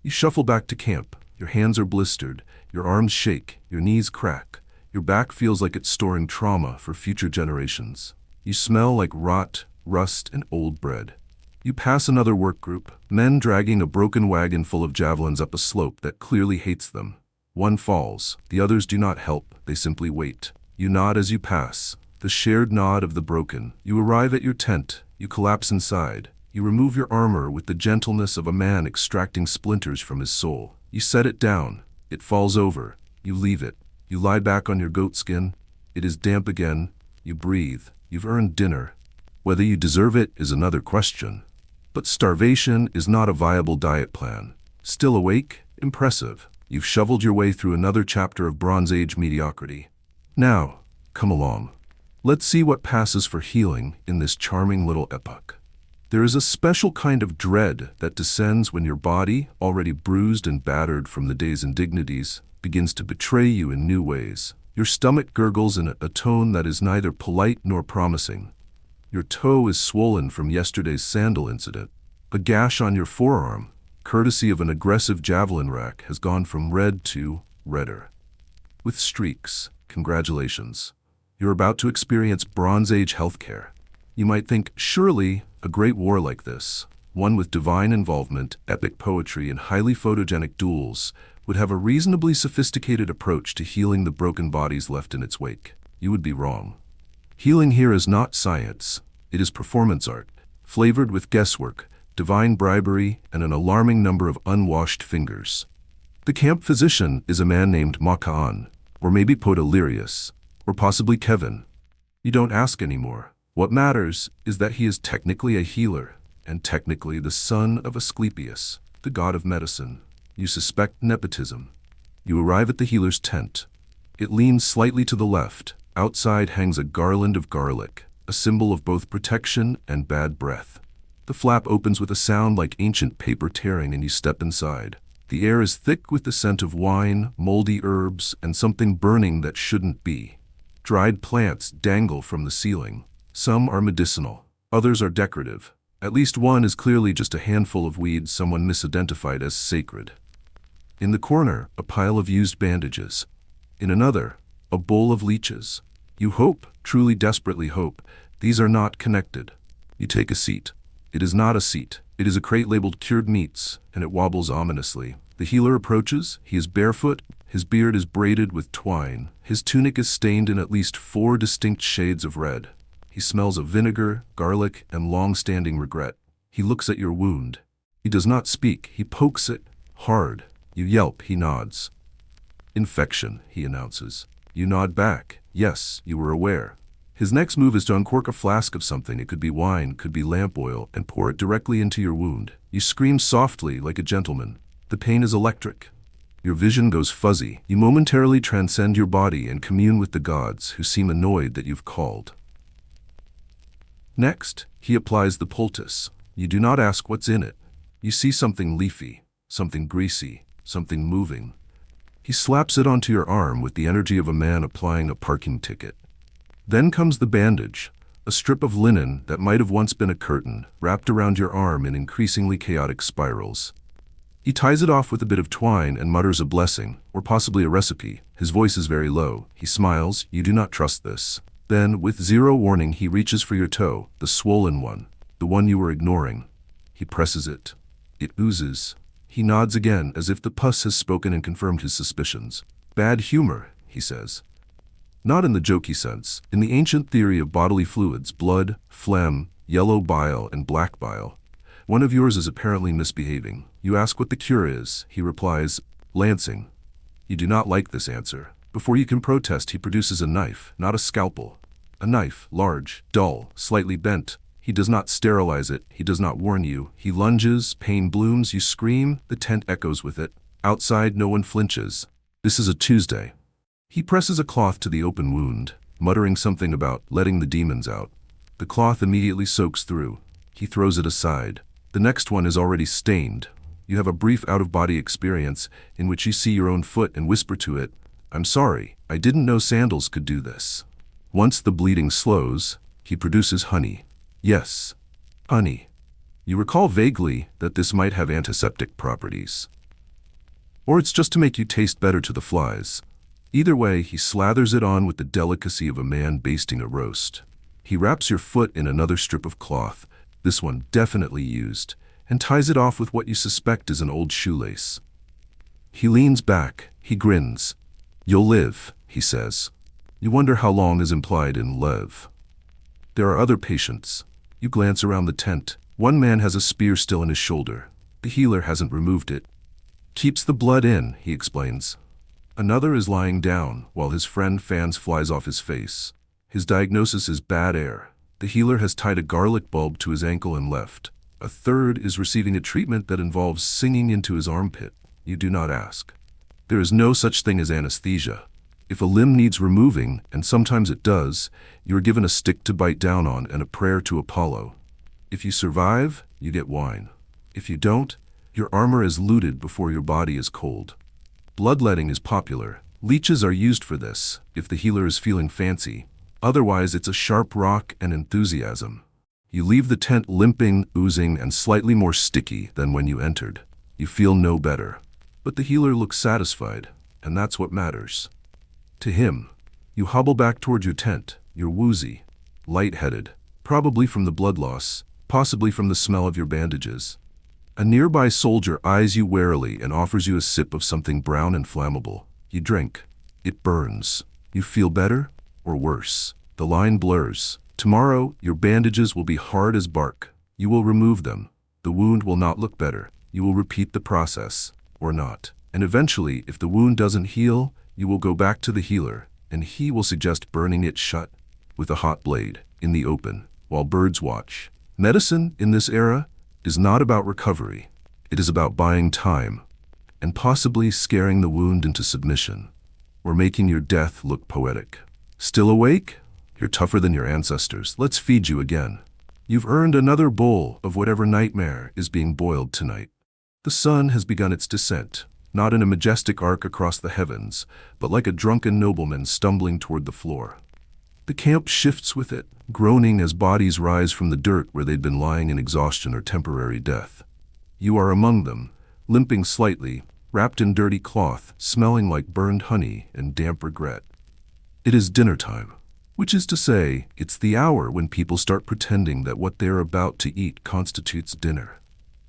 You shuffle back to camp. Your hands are blistered. Your arms shake. Your knees crack. Your back feels like it's storing trauma for future generations. You smell like rot, rust, and old bread. You pass another work group, men dragging a broken wagon full of javelins up a slope that clearly hates them. One falls. The others do not help. They simply wait. You nod as you pass. The shared nod of the broken. You arrive at your tent. You collapse inside. You remove your armor with the gentleness of a man extracting splinters from his soul. You set it down. It falls over. You leave it. You lie back on your goatskin. It is damp again. You breathe. You've earned dinner. Whether you deserve it is another question. But starvation is not a viable diet plan. Still awake? Impressive. You've shoveled your way through another chapter of Bronze Age mediocrity. Now, come along. Let's see what passes for healing in this charming little epoch. There is a special kind of dread that descends when your body, already bruised and battered from the day's indignities, begins to betray you in new ways. Your stomach gurgles in a tone that is neither polite nor promising. Your toe is swollen from yesterday's sandal incident. A gash on your forearm, courtesy of an aggressive javelin rack, has gone from red to redder. With streaks, congratulations. You're about to experience Bronze Age healthcare. You might think, surely, a great war like this, one with divine involvement, epic poetry, and highly photogenic duels, would have a reasonably sophisticated approach to healing the broken bodies left in its wake. You would be wrong. Healing here is not science. It is performance art, flavored with guesswork, divine bribery, and an alarming number of unwashed fingers. The camp physician is a man named Makaan, or maybe Podalirius, or possibly Kevin. You don't ask anymore. What matters is that he is technically a healer, and technically the son of Asclepius, the god of medicine. You suspect nepotism. You arrive at the healer's tent. It leans slightly to the left. Outside hangs a garland of garlic, a symbol of both protection and bad breath. The flap opens with a sound like ancient paper tearing and you step inside. The air is thick with the scent of wine, moldy herbs, and something burning that shouldn't be. Dried plants dangle from the ceiling. Some are medicinal, others are decorative. At least one is clearly just a handful of weeds someone misidentified as sacred. In the corner, a pile of used bandages. In another, a bowl of leeches. You hope, truly desperately hope, these are not connected. You take a seat. It is not a seat. It is a crate labeled cured meats, and it wobbles ominously. The healer approaches. He is barefoot. His beard is braided with twine. His tunic is stained in at least 4 distinct shades of red. He smells of vinegar, garlic, and long-standing regret. He looks at your wound. He does not speak. He pokes it hard. You yelp. He nods. Infection, he announces. You nod back. Yes, you were aware. His next move is to uncork a flask of something. It could be wine, could be lamp oil, and pour it directly into your wound. You scream softly like a gentleman. The pain is electric. Your vision goes fuzzy. You momentarily transcend your body and commune with the gods who seem annoyed that you've called. Next, he applies the poultice. You do not ask what's in it. You see something leafy, something greasy, something moving. He slaps it onto your arm with the energy of a man applying a parking ticket. Then comes the bandage, a strip of linen that might have once been a curtain, wrapped around your arm in increasingly chaotic spirals. He ties it off with a bit of twine and mutters a blessing, or possibly a recipe. His voice is very low. He smiles. You do not trust this. Then, with zero warning, he reaches for your toe, the swollen one, the one you were ignoring. He presses it. It oozes. He nods again, as if the pus has spoken and confirmed his suspicions. Bad humor, he says. Not in the jokey sense. In the ancient theory of bodily fluids, blood, phlegm, yellow bile, and black bile. One of yours is apparently misbehaving. You ask what the cure is. He replies, lancing. You do not like this answer. Before you can protest, he produces a knife, not a scalpel. A knife, large, dull, slightly bent. He does not sterilize it. He does not warn you. He lunges, pain blooms, you scream, the tent echoes with it. Outside, no one flinches. This is a Tuesday. He presses a cloth to the open wound, muttering something about letting the demons out. The cloth immediately soaks through. He throws it aside. The next one is already stained. You have a brief out-of-body experience in which you see your own foot and whisper to it, I'm sorry, I didn't know sandals could do this. Once the bleeding slows, he produces honey. Yes, honey. You recall vaguely that this might have antiseptic properties. Or it's just to make you taste better to the flies. Either way, he slathers it on with the delicacy of a man basting a roast. He wraps your foot in another strip of cloth, this one definitely used, and ties it off with what you suspect is an old shoelace. He leans back, he grins. You'll live, he says. You wonder how long is implied in live. There are other patients. You glance around the tent. One man has a spear still in his shoulder. The healer hasn't removed it. Keeps the blood in, he explains. Another is lying down, while his friend fans flies off his face. His diagnosis is bad air. The healer has tied a garlic bulb to his ankle and left. A third is receiving a treatment that involves singing into his armpit. You do not ask. There is no such thing as anesthesia. If a limb needs removing, and sometimes it does, you are given a stick to bite down on and a prayer to Apollo. If you survive, you get wine. If you don't, your armor is looted before your body is cold. Bloodletting is popular. Leeches are used for this, if the healer is feeling fancy. Otherwise, it's a sharp rock and enthusiasm. You leave the tent limping, oozing, and slightly more sticky than when you entered. You feel no better. But the healer looks satisfied, and that's what matters. To him, you hobble back toward your tent. You're woozy, lightheaded, probably from the blood loss, possibly from the smell of your bandages. A nearby soldier eyes you warily and offers you a sip of something brown and flammable. You drink. It burns. You feel better or worse. The line blurs. Tomorrow, your bandages will be hard as bark. You will remove them. The wound will not look better. You will repeat the process, or not. And eventually, if the wound doesn't heal, you will go back to the healer, and he will suggest burning it shut with a hot blade in the open while birds watch. Medicine in this era is not about recovery. It is about buying time and possibly scaring the wound into submission or making your death look poetic. Still awake? You're tougher than your ancestors. Let's feed you again. You've earned another bowl of whatever nightmare is being boiled tonight. The sun has begun its descent, not in a majestic arc across the heavens, but like a drunken nobleman stumbling toward the floor. The camp shifts with it, groaning as bodies rise from the dirt where they'd been lying in exhaustion or temporary death. You are among them, limping slightly, wrapped in dirty cloth, smelling like burned honey and damp regret. It is dinner time, which is to say, it's the hour when people start pretending that what they're about to eat constitutes dinner.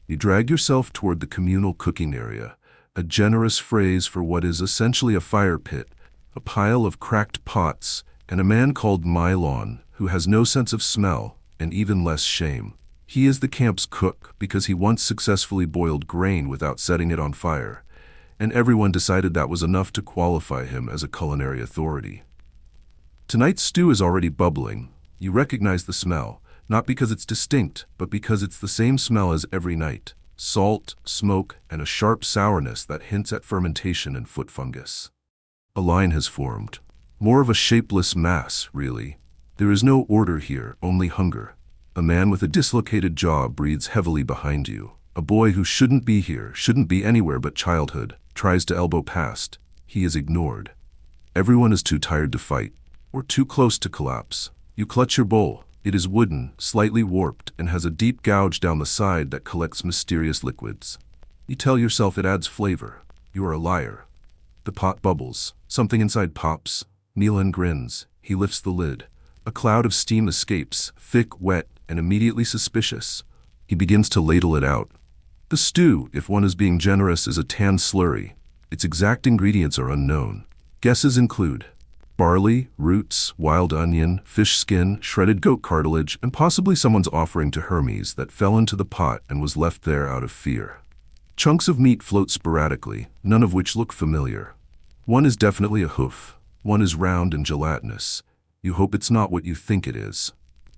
You drag yourself toward the communal cooking area, a generous phrase for what is essentially a fire pit, a pile of cracked pots, and a man called Mylon, who has no sense of smell and even less shame. He is the camp's cook because he once successfully boiled grain without setting it on fire, and everyone decided that was enough to qualify him as a culinary authority. Tonight's stew is already bubbling. You recognize the smell, not because it's distinct, but because it's the same smell as every night: salt, smoke, and a sharp sourness that hints at fermentation and foot fungus. A line has formed. More of a shapeless mass, really. There is no order here, only hunger. A man with a dislocated jaw breathes heavily behind you. A boy who shouldn't be here, shouldn't be anywhere but childhood, tries to elbow past. He is ignored. Everyone is too tired to fight, or too close to collapse. You clutch your bowl. It is wooden, slightly warped, and has a deep gouge down the side that collects mysterious liquids. You tell yourself it adds flavor. You are a liar. The pot bubbles. Something inside pops. Milan grins. He lifts the lid. A cloud of steam escapes, thick, wet, and immediately suspicious. He begins to ladle it out. The stew, if one is being generous, is a tan slurry. Its exact ingredients are unknown. Guesses include barley, roots, wild onion, fish skin, shredded goat cartilage, and possibly someone's offering to Hermes that fell into the pot and was left there out of fear. Chunks of meat float sporadically, none of which look familiar. One is definitely a hoof. One is round and gelatinous. You hope it's not what you think it is.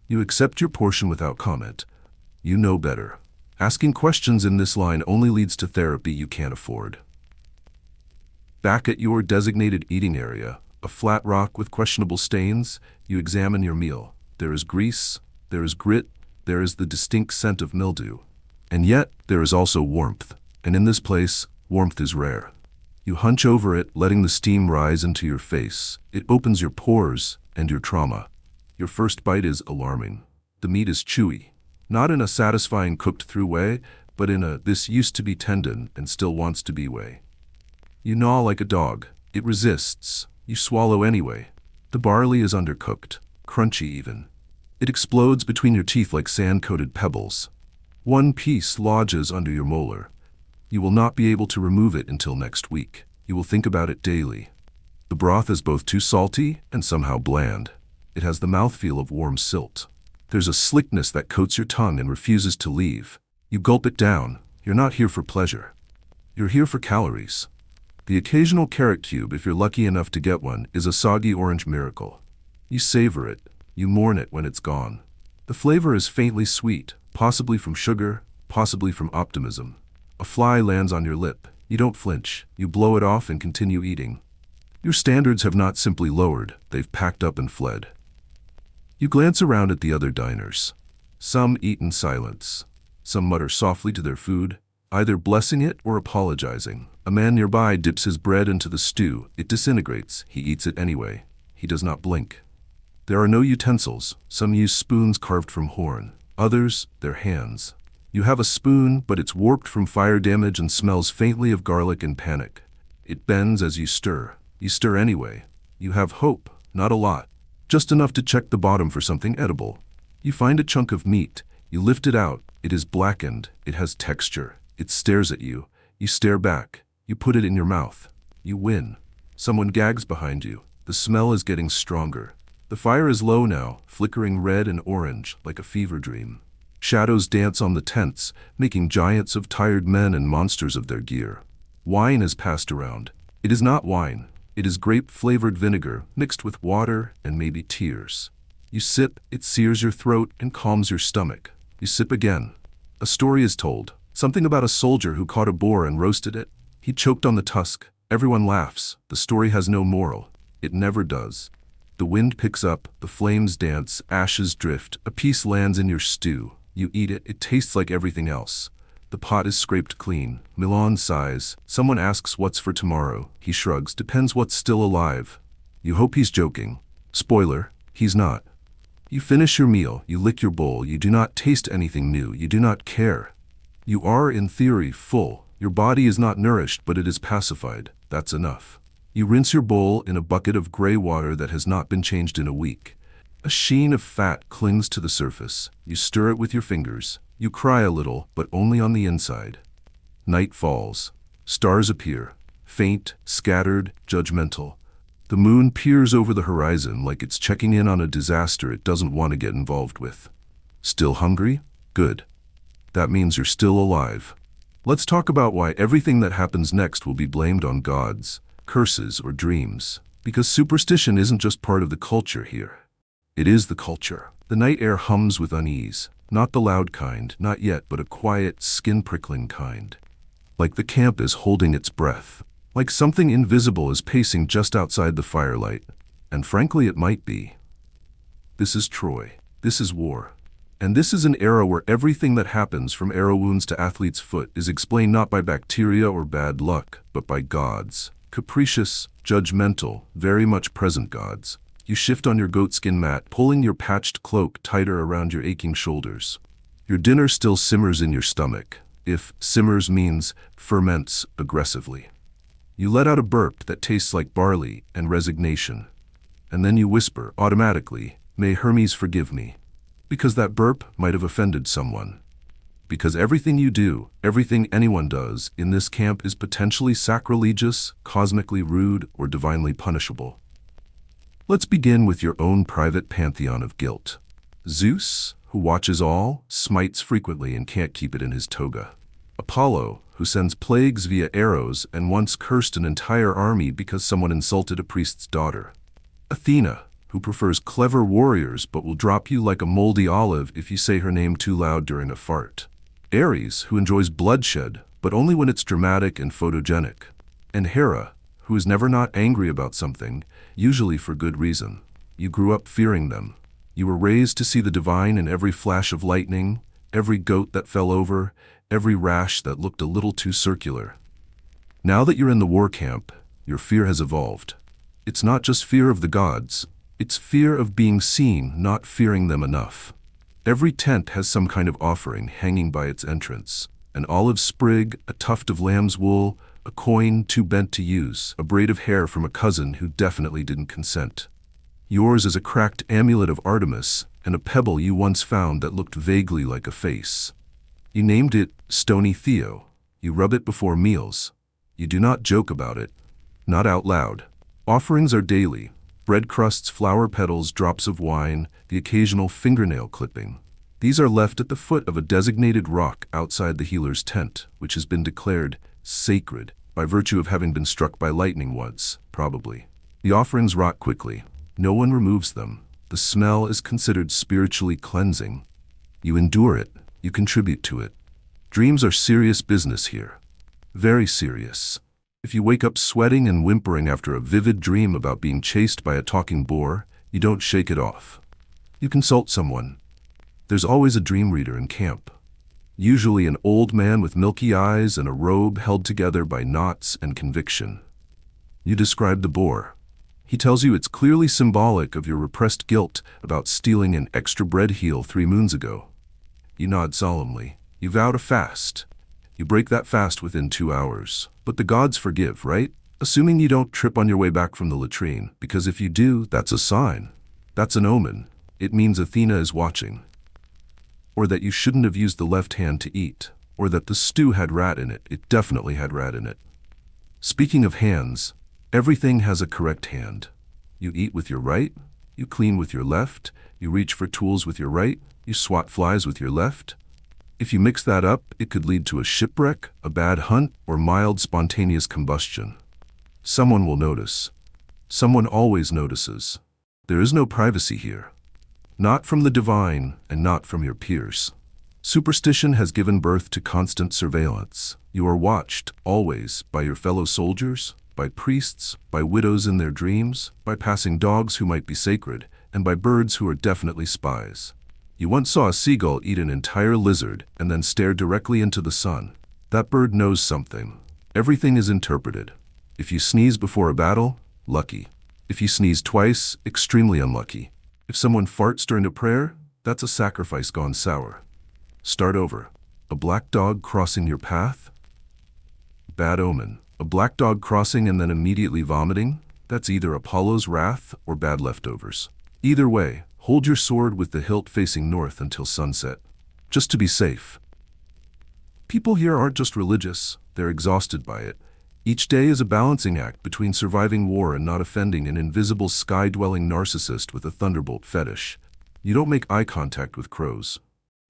You accept your portion without comment. You know better. Asking questions in this line only leads to therapy you can't afford. Back at your designated eating area, a flat rock with questionable stains, you examine your meal. There is grease, there is grit, there is the distinct scent of mildew. And yet, there is also warmth. And in this place, warmth is rare. You hunch over it, letting the steam rise into your face. It opens your pores and your trauma. Your first bite is alarming. The meat is chewy. Not in a satisfying cooked-through way, but in a "this used to be tendon and still wants to be" way. You gnaw like a dog. It resists. You swallow anyway. The barley is undercooked, crunchy even. It explodes between your teeth like sand-coated pebbles. One piece lodges under your molar. You will not be able to remove it until next week. You will think about it daily. The broth is both too salty and somehow bland. It has the mouthfeel of warm silt. There's a slickness that coats your tongue and refuses to leave. You gulp it down. You're not here for pleasure. You're here for calories. The occasional carrot cube, if you're lucky enough to get one, is a soggy orange miracle. You savor it. You mourn it when it's gone. The flavor is faintly sweet, possibly from sugar, possibly from optimism. A fly lands on your lip. You don't flinch. You blow it off and continue eating. Your standards have not simply lowered, they've packed up and fled. You glance around at the other diners. Some eat in silence. Some mutter softly to their food, either blessing it or apologizing. A man nearby dips his bread into the stew. It disintegrates. He eats it anyway. He does not blink. There are no utensils. Some use spoons carved from horn. Others, their hands. You have a spoon, but it's warped from fire damage and smells faintly of garlic and panic. It bends as you stir. You stir anyway. You have hope, not a lot. Just enough to check the bottom for something edible. You find a chunk of meat. You lift it out. It is blackened. It has texture. It stares at you. You stare back. You put it in your mouth. You win. Someone gags behind you. The smell is getting stronger. The fire is low now, flickering red and orange like a fever dream. Shadows dance on the tents, making giants of tired men and monsters of their gear. Wine is passed around. It is not wine. It is grape-flavored vinegar mixed with water and maybe tears. You sip, it sears your throat and calms your stomach. You sip again. A story is told. Something about a soldier who caught a boar and roasted it. He choked on the tusk. Everyone laughs. The story has no moral. It never does. The wind picks up, the flames dance, ashes drift, a piece lands in your stew. You eat it, it tastes like everything else. The pot is scraped clean. Milan sighs. Someone asks what's for tomorrow. He shrugs. Depends what's still alive. You hope he's joking. Spoiler, he's not. You finish your meal, you lick your bowl, you do not taste anything new, you do not care. You are, in theory, full. Your body is not nourished, but it is pacified. That's enough. You rinse your bowl in a bucket of gray water that has not been changed in a week. A sheen of fat clings to the surface. You stir it with your fingers. You cry a little, but only on the inside. Night falls. Stars appear. Faint, scattered, judgmental. The moon peers over the horizon like it's checking in on a disaster it doesn't want to get involved with. Still hungry? Good. That means you're still alive. Let's talk about why everything that happens next will be blamed on gods, curses, or dreams. Because superstition isn't just part of the culture here. It is the culture. The night air hums with unease. Not the loud kind, not yet, but a quiet, skin-prickling kind. Like the camp is holding its breath. Like something invisible is pacing just outside the firelight. And frankly, it might be. This is Troy. This is war. And this is an era where everything that happens, from arrow wounds to athlete's foot, is explained not by bacteria or bad luck, but by gods. Capricious, judgmental, very much present gods. You shift on your goatskin mat, pulling your patched cloak tighter around your aching shoulders. Your dinner still simmers in your stomach, if simmers means ferments aggressively. You let out a burp that tastes like barley and resignation. And then you whisper, automatically, "May Hermes forgive me." Because that burp might have offended someone. Because everything you do, everything anyone does, in this camp is potentially sacrilegious, cosmically rude, or divinely punishable. Let's begin with your own private pantheon of guilt. Zeus, who watches all, smites frequently and can't keep it in his toga. Apollo, who sends plagues via arrows and once cursed an entire army because someone insulted a priest's daughter. Athena, who prefers clever warriors but will drop you like a moldy olive if you say her name too loud during a fart. Ares, who enjoys bloodshed, but only when it's dramatic and photogenic. And Hera, who is never not angry about something, usually for good reason. You grew up fearing them. You were raised to see the divine in every flash of lightning, every goat that fell over, every rash that looked a little too circular. Now that you're in the war camp, your fear has evolved. It's not just fear of the gods. It's fear of being seen, not fearing them enough. Every tent has some kind of offering hanging by its entrance. An olive sprig, a tuft of lamb's wool, a coin too bent to use, a braid of hair from a cousin who definitely didn't consent. Yours is a cracked amulet of Artemis and a pebble you once found that looked vaguely like a face. You named it Stony Theo. You rub it before meals. You do not joke about it. Not out loud. Offerings are daily. Bread crusts, flower petals, drops of wine, the occasional fingernail clipping. These are left at the foot of a designated rock outside the healer's tent, which has been declared sacred by virtue of having been struck by lightning once, probably. The offerings rot quickly. No one removes them. The smell is considered spiritually cleansing. You endure it. You contribute to it. Dreams are serious business here. Very serious. If you wake up sweating and whimpering after a vivid dream about being chased by a talking boar, you don't shake it off. You consult someone. There's always a dream reader in camp. Usually an old man with milky eyes and a robe held together by knots and conviction. You describe the boar. He tells you it's clearly symbolic of your repressed guilt about stealing an extra bread heel 3 moons ago. You nod solemnly. You vow to fast. You break that fast within 2 hours. But the gods forgive, right? Assuming you don't trip on your way back from the latrine, because if you do, that's a sign. That's an omen. It means Athena is watching. Or that you shouldn't have used the left hand to eat. Or that the stew had rat in it. It definitely had rat in it. Speaking of hands, everything has a correct hand. You eat with your right. You clean with your left. You reach for tools with your right. You swat flies with your left. If you mix that up, it could lead to a shipwreck, a bad hunt, or mild spontaneous combustion. Someone will notice. Someone always notices. There is no privacy here. Not from the divine, and not from your peers. Superstition has given birth to constant surveillance. You are watched, always, by your fellow soldiers, by priests, by widows in their dreams, by passing dogs who might be sacred, and by birds who are definitely spies. You once saw a seagull eat an entire lizard and then stare directly into the sun. That bird knows something. Everything is interpreted. If you sneeze before a battle, lucky. If you sneeze twice, extremely unlucky. If someone farts during a prayer, that's a sacrifice gone sour. Start over. A black dog crossing your path? Bad omen. A black dog crossing and then immediately vomiting? That's either Apollo's wrath or bad leftovers. Either way, hold your sword with the hilt facing north until sunset. Just to be safe. People here aren't just religious, they're exhausted by it. Each day is a balancing act between surviving war and not offending an invisible sky-dwelling narcissist with a thunderbolt fetish. You don't make eye contact with crows.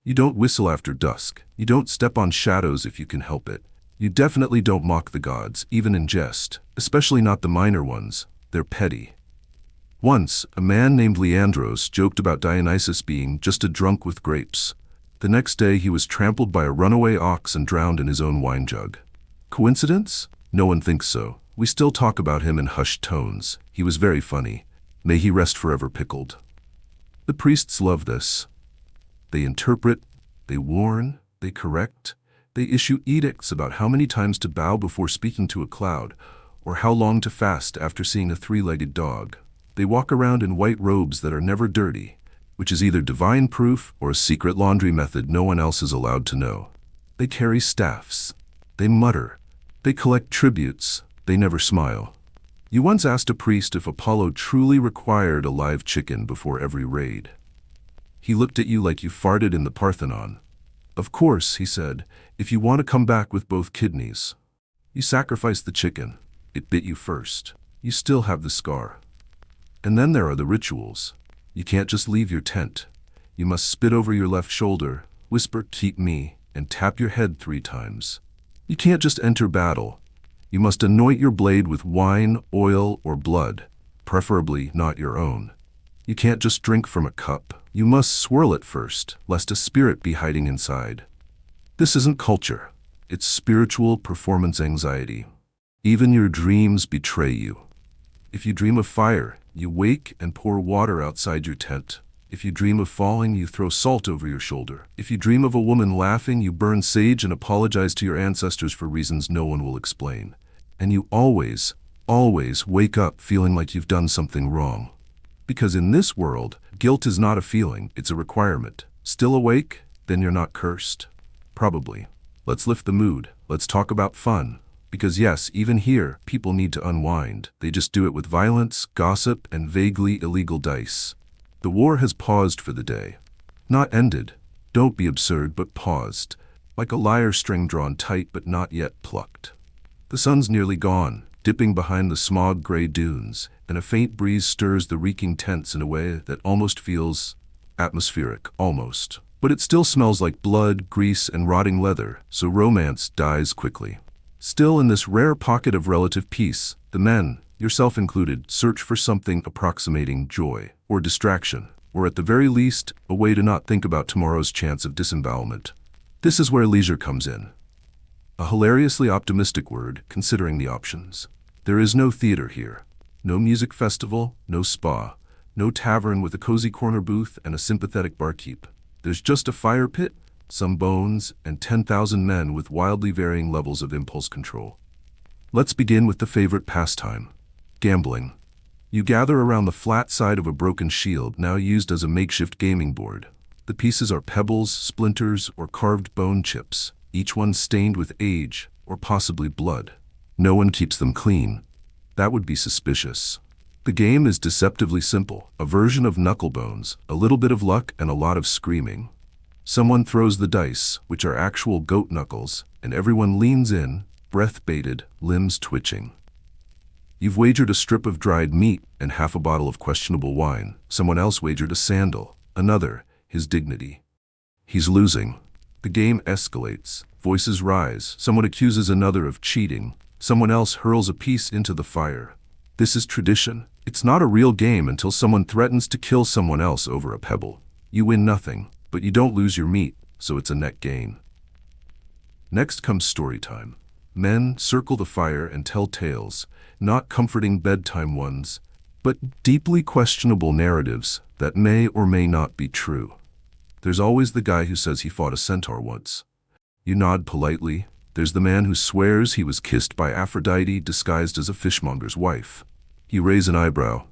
You don't whistle after dusk. You don't step on shadows if you can help it. You definitely don't mock the gods, even in jest, especially not the minor ones. They're petty. Once, a man named Leandros joked about Dionysus being just a drunk with grapes. The next day he was trampled by a runaway ox and drowned in his own wine jug. Coincidence? No one thinks so. We still talk about him in hushed tones. He was very funny. May he rest forever pickled. The priests love this. They interpret, they warn, they correct, they issue edicts about how many times to bow before speaking to a cloud, or how long to fast after seeing a three-legged dog. They walk around in white robes that are never dirty, which is either divine proof or a secret laundry method no one else is allowed to know. They carry staffs. They mutter. They collect tributes. They never smile. You once asked a priest if Apollo truly required a live chicken before every raid. He looked at you like you farted in the Parthenon. Of course, he said, if you want to come back with both kidneys. You sacrificed the chicken. It bit you first. You still have the scar. And then there are the rituals. You can't just leave your tent. You must spit over your left shoulder, whisper, "Keep me," and tap your head 3 times. You can't just enter battle. You must anoint your blade with wine, oil, or blood, preferably not your own. You can't just drink from a cup. You must swirl it first, lest a spirit be hiding inside. This isn't culture. It's spiritual performance anxiety. Even your dreams betray you. If you dream of fire, you wake and pour water outside your tent. If you dream of falling, you throw salt over your shoulder. If you dream of a woman laughing, you burn sage and apologize to your ancestors for reasons no one will explain. And you always wake up feeling like you've done something wrong. Because in this world, guilt is not a feeling, it's a requirement. Still awake? Then you're not cursed. Probably. Let's lift the mood. Let's talk about fun. Because yes, even here, people need to unwind. They just do it with violence, gossip, and vaguely illegal dice. The war has paused for the day. Not ended. Don't be absurd, but paused. Like a lyre string drawn tight but not yet plucked. The sun's nearly gone, dipping behind the smog-gray dunes, and a faint breeze stirs the reeking tents in a way that almost feels atmospheric, almost. But it still smells like blood, grease, and rotting leather, so romance dies quickly. Still, in this rare pocket of relative peace, the men, yourself included, search for something approximating joy, or distraction, or at the very least, a way to not think about tomorrow's chance of disembowelment. This is where leisure comes in. A hilariously optimistic word, considering the options. There is no theater here. No music festival, no spa, no tavern with a cozy corner booth and a sympathetic barkeep. There's just a fire pit, some bones, and 10,000 men with wildly varying levels of impulse control. Let's begin with the favorite pastime. Gambling. You gather around the flat side of a broken shield now used as a makeshift gaming board. The pieces are pebbles, splinters, or carved bone chips, each one stained with age, or possibly blood. No one keeps them clean. That would be suspicious. The game is deceptively simple, a version of knucklebones, a little bit of luck and a lot of screaming. Someone throws the dice, which are actual goat knuckles, and everyone leans in, breath bated, limbs twitching. You've wagered a strip of dried meat and half a bottle of questionable wine. Someone else wagered a sandal, another, his dignity. He's losing. The game escalates. Voices rise. Someone accuses another of cheating. Someone else hurls a piece into the fire. This is tradition. It's not a real game until someone threatens to kill someone else over a pebble. You win nothing, but you don't lose your meat, so it's a net gain. Next comes story time. Men circle the fire and tell tales, not comforting bedtime ones, but deeply questionable narratives that may or may not be true. There's always the guy who says he fought a centaur once. You nod politely. There's the man who swears he was kissed by Aphrodite disguised as a fishmonger's wife. You raise an eyebrow.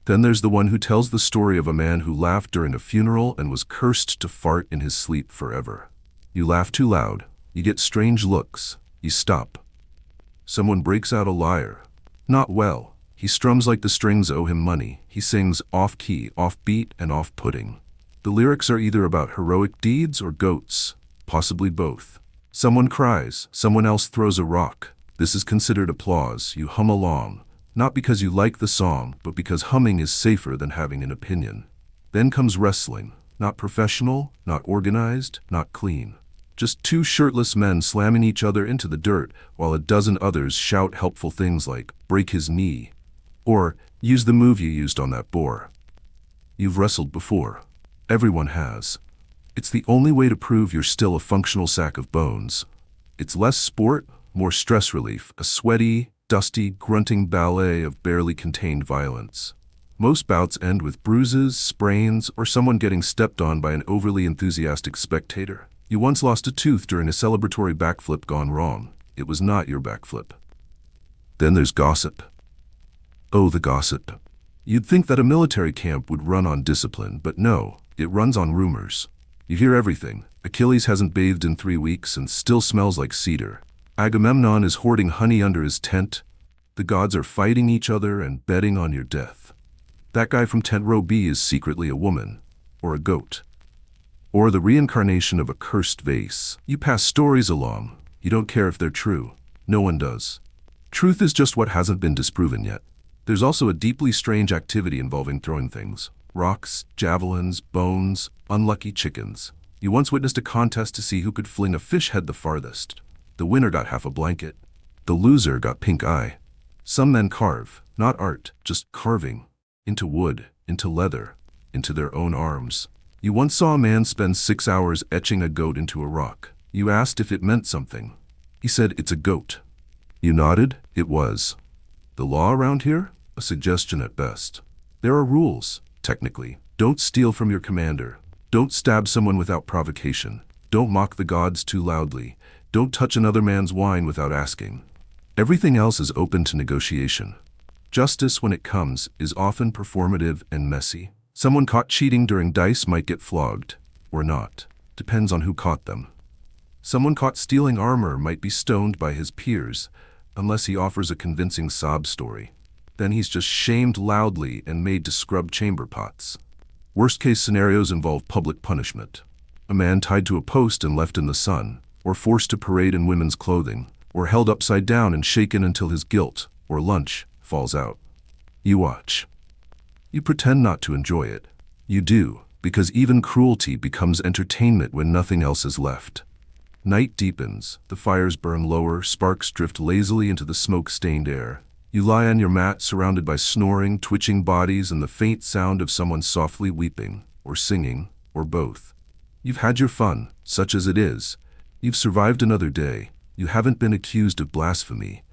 Then there's the one who tells the story of a man who laughed during a funeral and was cursed to fart in his sleep forever. You laugh too loud. You get strange looks. You stop. Someone breaks out a liar. Not well. He strums like the strings owe him money. He sings off-key, off-beat, and off-putting. The lyrics are either about heroic deeds or goats, possibly both. Someone cries, someone else throws a rock. This is considered applause. You hum along, not because you like the song, but because humming is safer than having an opinion. Then comes wrestling. Not professional, not organized, not clean. Just two shirtless men slamming each other into the dirt while a dozen others shout helpful things like, break his knee, or use the move you used on that boar. You've wrestled before. Everyone has. It's the only way to prove you're still a functional sack of bones. It's less sport, more stress relief, a sweaty, dusty, grunting ballet of barely contained violence. Most bouts end with bruises, sprains, or someone getting stepped on by an overly enthusiastic spectator. You once lost a tooth during a celebratory backflip gone wrong. It was not your backflip. Then there's gossip. Oh, the gossip. You'd think that a military camp would run on discipline, but no, it runs on rumors. You hear everything. Achilles hasn't bathed in 3 weeks and still smells like cedar. Agamemnon is hoarding honey under his tent. The gods are fighting each other and betting on your death. That guy from tent row B is secretly a woman, or a goat, or the reincarnation of a cursed vase. You pass stories along. You don't care if they're true. No one does. Truth is just what hasn't been disproven yet. There's also a deeply strange activity involving throwing things. Rocks, javelins, bones, unlucky chickens. You once witnessed a contest to see who could fling a fish head the farthest. The winner got half a blanket. The loser got pink eye. Some men carve, not art, just carving, into wood, into leather, into their own arms. You once saw a man spend 6 hours etching a goat into a rock. You asked if it meant something. He said, it's a goat. You nodded. It was. The law around here? A suggestion at best. There are rules. Technically, don't steal from your commander. Don't stab someone without provocation. Don't mock the gods too loudly. Don't touch another man's wine without asking. Everything else is open to negotiation. Justice, when it comes, is often performative and messy. Someone caught cheating during dice might get flogged, or not. Depends on who caught them. Someone caught stealing armor might be stoned by his peers, unless he offers a convincing sob story. Then he's just shamed loudly and made to scrub chamber pots. Worst-case scenarios involve public punishment. A man tied to a post and left in the sun, or forced to parade in women's clothing, or held upside down and shaken until his guilt, or lunch, falls out. You watch. You pretend not to enjoy it. You do, because even cruelty becomes entertainment when nothing else is left. Night deepens, the fires burn lower, sparks drift lazily into the smoke-stained air. You lie on your mat surrounded by snoring, twitching bodies and the faint sound of someone softly weeping, or singing, or both. You've had your fun, such as it is. You've survived another day. You haven't been accused of blasphemy.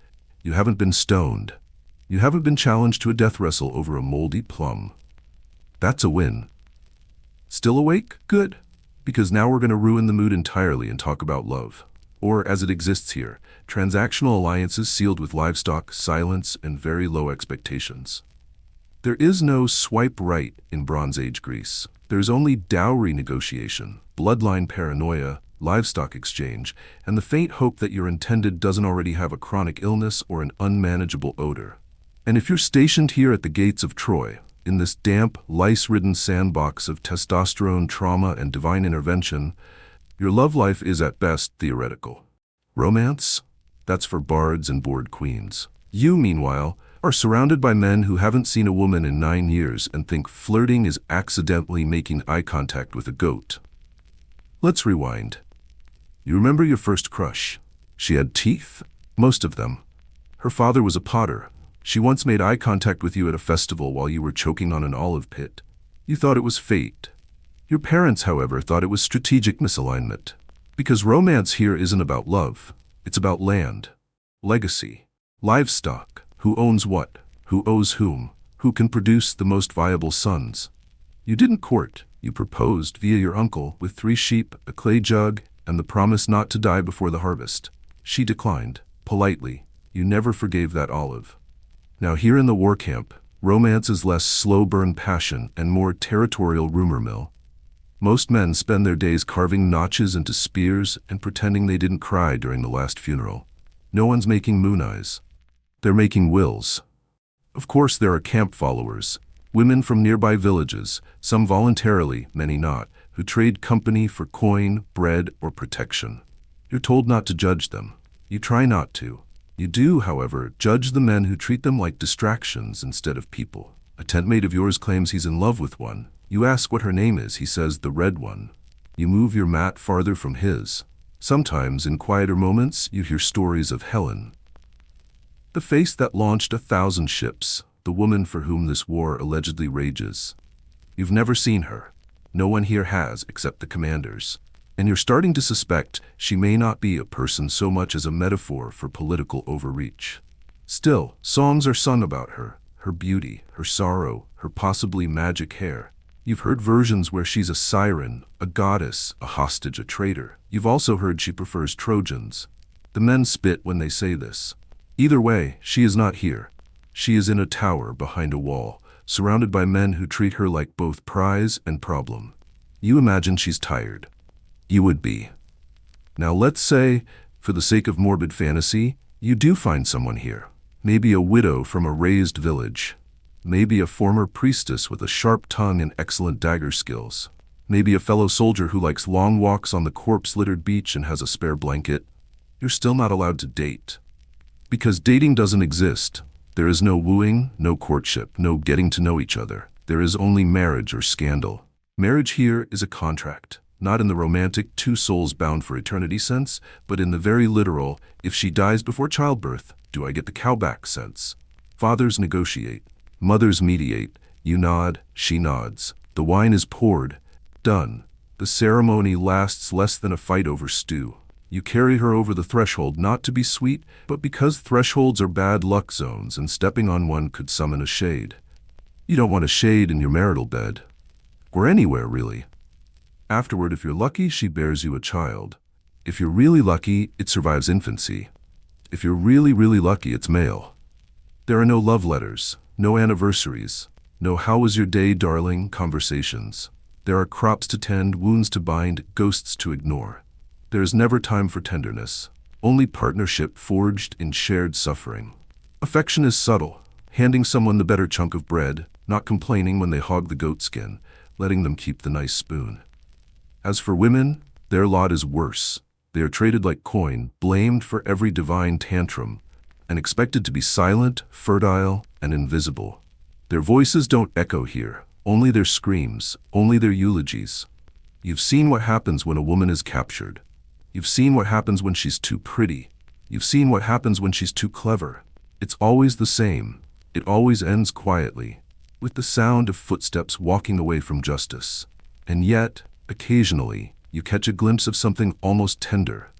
You haven't been stoned. You haven't been challenged to a death wrestle over a moldy plum. That's a win. Still awake? Good. Because now we're going to ruin the mood entirely and talk about love. Or, as it exists here, transactional alliances sealed with livestock, silence, and very low expectations. There is no swipe right in Bronze Age Greece. There's only dowry negotiation, bloodline paranoia, livestock exchange, and the faint hope that your intended doesn't already have a chronic illness or an unmanageable odor. And if you're stationed here at the gates of Troy, in this damp, lice-ridden sandbox of testosterone, trauma, and divine intervention, your love life is at best theoretical. Romance? That's for bards and bored queens. You, meanwhile, are surrounded by men who haven't seen a woman in 9 years and think flirting is accidentally making eye contact with a goat. Let's rewind. You remember your first crush? She had teeth? Most of them. Her father was a potter. She once made eye contact with you at a festival while you were choking on an olive pit. You thought it was fate. Your parents, however, thought it was strategic misalignment. Because romance here isn't about love. It's about land. Legacy. Livestock. Who owns what? Who owes whom? Who can produce the most viable sons? You didn't court, you proposed via your uncle with 3 sheep, a clay jug, and the promise not to die before the harvest. She declined, politely. You never forgave that olive. Now here in the war camp, romance is less slow-burn passion and more territorial rumor mill. Most men spend their days carving notches into spears and pretending they didn't cry during the last funeral. No one's making moon eyes. They're making wills. Of course there are camp followers, women from nearby villages, some voluntarily, many not, who trade company for coin, bread, or protection. You're told not to judge them. You try not to. You do, however, judge the men who treat them like distractions instead of people. A tent mate of yours claims he's in love with one. You ask what her name is, he says the red one. You move your mat farther from his. Sometimes, in quieter moments, you hear stories of Helen, the face that launched 1,000 ships, the woman for whom this war allegedly rages. You've never seen her. No one here has, except the commanders. And you're starting to suspect she may not be a person so much as a metaphor for political overreach. Still, songs are sung about her beauty, her sorrow, her possibly magic hair. You've heard versions where she's a siren, a goddess, a hostage, a traitor. You've also heard she prefers Trojans. The men spit when they say this. Either way, she is not here. She is in a tower behind a wall, surrounded by men who treat her like both prize and problem. You imagine she's tired. You would be. Now let's say, for the sake of morbid fantasy, you do find someone here. Maybe a widow from a raised village. Maybe a former priestess with a sharp tongue and excellent dagger skills. Maybe a fellow soldier who likes long walks on the corpse-littered beach and has a spare blanket. You're still not allowed to date. Because dating doesn't exist. There is no wooing, no courtship, no getting to know each other. There is only marriage or scandal. Marriage here is a contract, not in the romantic 2 souls bound for eternity sense, but in the very literal, if she dies before childbirth, do I get the cow back sense. Fathers negotiate. Mothers mediate. You nod, she nods. The wine is poured. Done. The ceremony lasts less than a fight over stew. You carry her over the threshold not to be sweet, but because thresholds are bad luck zones and stepping on one could summon a shade. You don't want a shade in your marital bed. Or anywhere, really. Afterward, if you're lucky, she bears you a child. If you're really lucky, it survives infancy. If you're really, really lucky, it's male. There are no love letters. No anniversaries, no "how was your day, darling" conversations. There are crops to tend, wounds to bind, ghosts to ignore. There is never time for tenderness, only partnership forged in shared suffering. Affection is subtle, handing someone the better chunk of bread, not complaining when they hog the goatskin, letting them keep the nice spoon. As for women, their lot is worse. They are traded like coin, blamed for every divine tantrum, and expected to be silent, fertile, and invisible. Their voices don't echo here, only their screams, only their eulogies. You've seen what happens when a woman is captured. You've seen what happens when she's too pretty. You've seen what happens when she's too clever. It's always the same. It always ends quietly, with the sound of footsteps walking away from justice. And yet, occasionally, you catch a glimpse of something almost tender.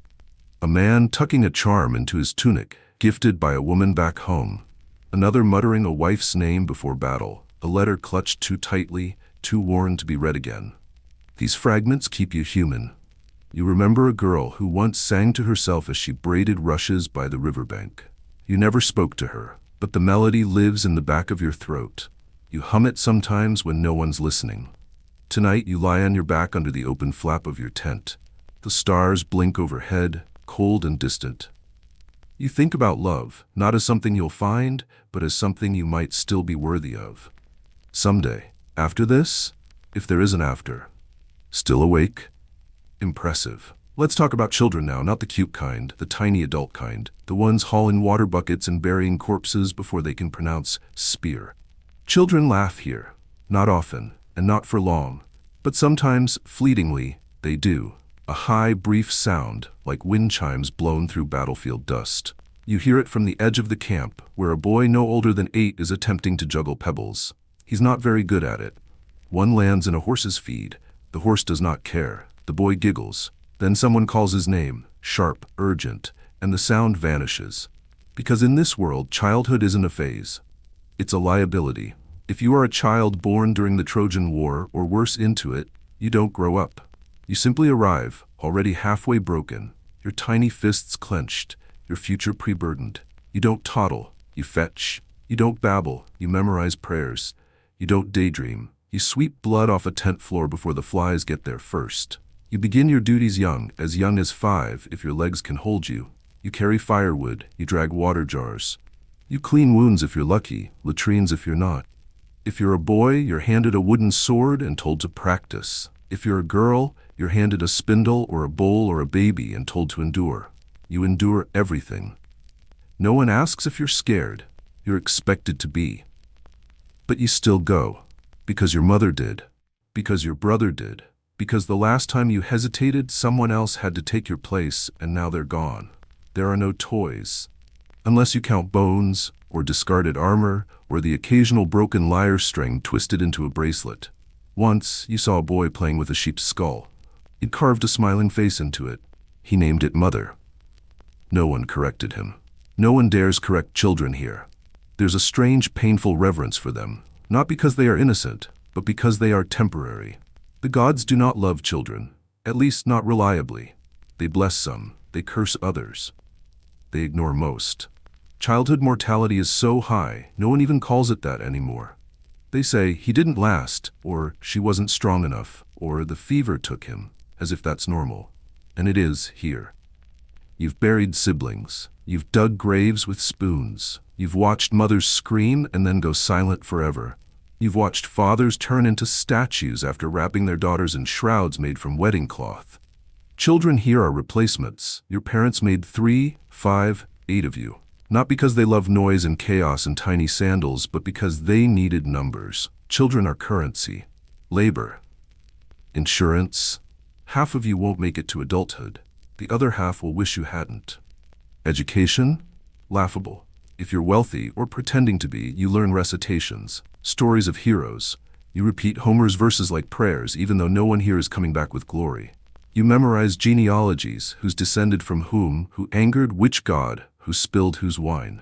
A man tucking a charm into his tunic, gifted by a woman back home. Another muttering a wife's name before battle, a letter clutched too tightly, too worn to be read again. These fragments keep you human. You remember a girl who once sang to herself as she braided rushes by the riverbank. You never spoke to her, but the melody lives in the back of your throat. You hum it sometimes when no one's listening. Tonight you lie on your back under the open flap of your tent. The stars blink overhead, cold and distant. You think about love, not as something you'll find, but as something you might still be worthy of. Someday, after this, if there is an after. Still awake? Impressive. Let's talk about children now, not the cute kind, the tiny adult kind, the ones hauling water buckets and burying corpses before they can pronounce spear. Children laugh here, not often, and not for long, but sometimes, fleetingly, they do. A high, brief sound, like wind chimes blown through battlefield dust. You hear it from the edge of the camp, where a boy no older than 8 is attempting to juggle pebbles. He's not very good at it. One lands in a horse's feed. The horse does not care. The boy giggles. Then someone calls his name, sharp, urgent, and the sound vanishes. Because in this world, childhood isn't a phase. It's a liability. If you are a child born during the Trojan War or worse into it, you don't grow up. You simply arrive, already halfway broken, your tiny fists clenched, your future pre-burdened. You don't toddle, you fetch. You don't babble, you memorize prayers. You don't daydream, you sweep blood off a tent floor before the flies get there first. You begin your duties young as 5 if your legs can hold you. You carry firewood, you drag water jars. You clean wounds if you're lucky, latrines if you're not. If you're a boy, you're handed a wooden sword and told to practice. If you're a girl, you're handed a spindle or a bowl or a baby and told to endure. You endure everything. No one asks if you're scared. You're expected to be. But you still go. Because your mother did. Because your brother did. Because the last time you hesitated, someone else had to take your place and now they're gone. There are no toys. Unless you count bones, or discarded armor, or the occasional broken lyre string twisted into a bracelet. Once, you saw a boy playing with a sheep's skull. He'd carved a smiling face into it. He named it Mother. No one corrected him. No one dares correct children here. There's a strange, painful reverence for them, not because they are innocent, but because they are temporary. The gods do not love children, at least not reliably. They bless some, they curse others. They ignore most. Childhood mortality is so high, no one even calls it that anymore. They say, he didn't last, or she wasn't strong enough, or the fever took him, as if that's normal. And it is here. You've buried siblings. You've dug graves with spoons. You've watched mothers scream and then go silent forever. You've watched fathers turn into statues after wrapping their daughters in shrouds made from wedding cloth. Children here are replacements. Your parents made 3, 5, 8 of you. Not because they love noise and chaos and tiny sandals, but because they needed numbers. Children are currency. Labor. Insurance. Half of you won't make it to adulthood. The other half will wish you hadn't. Education? Laughable. If you're wealthy or pretending to be, you learn recitations, stories of heroes. You repeat Homer's verses like prayers, even though no one here is coming back with glory. You memorize genealogies, who's descended from whom, who angered which god, who spilled whose wine.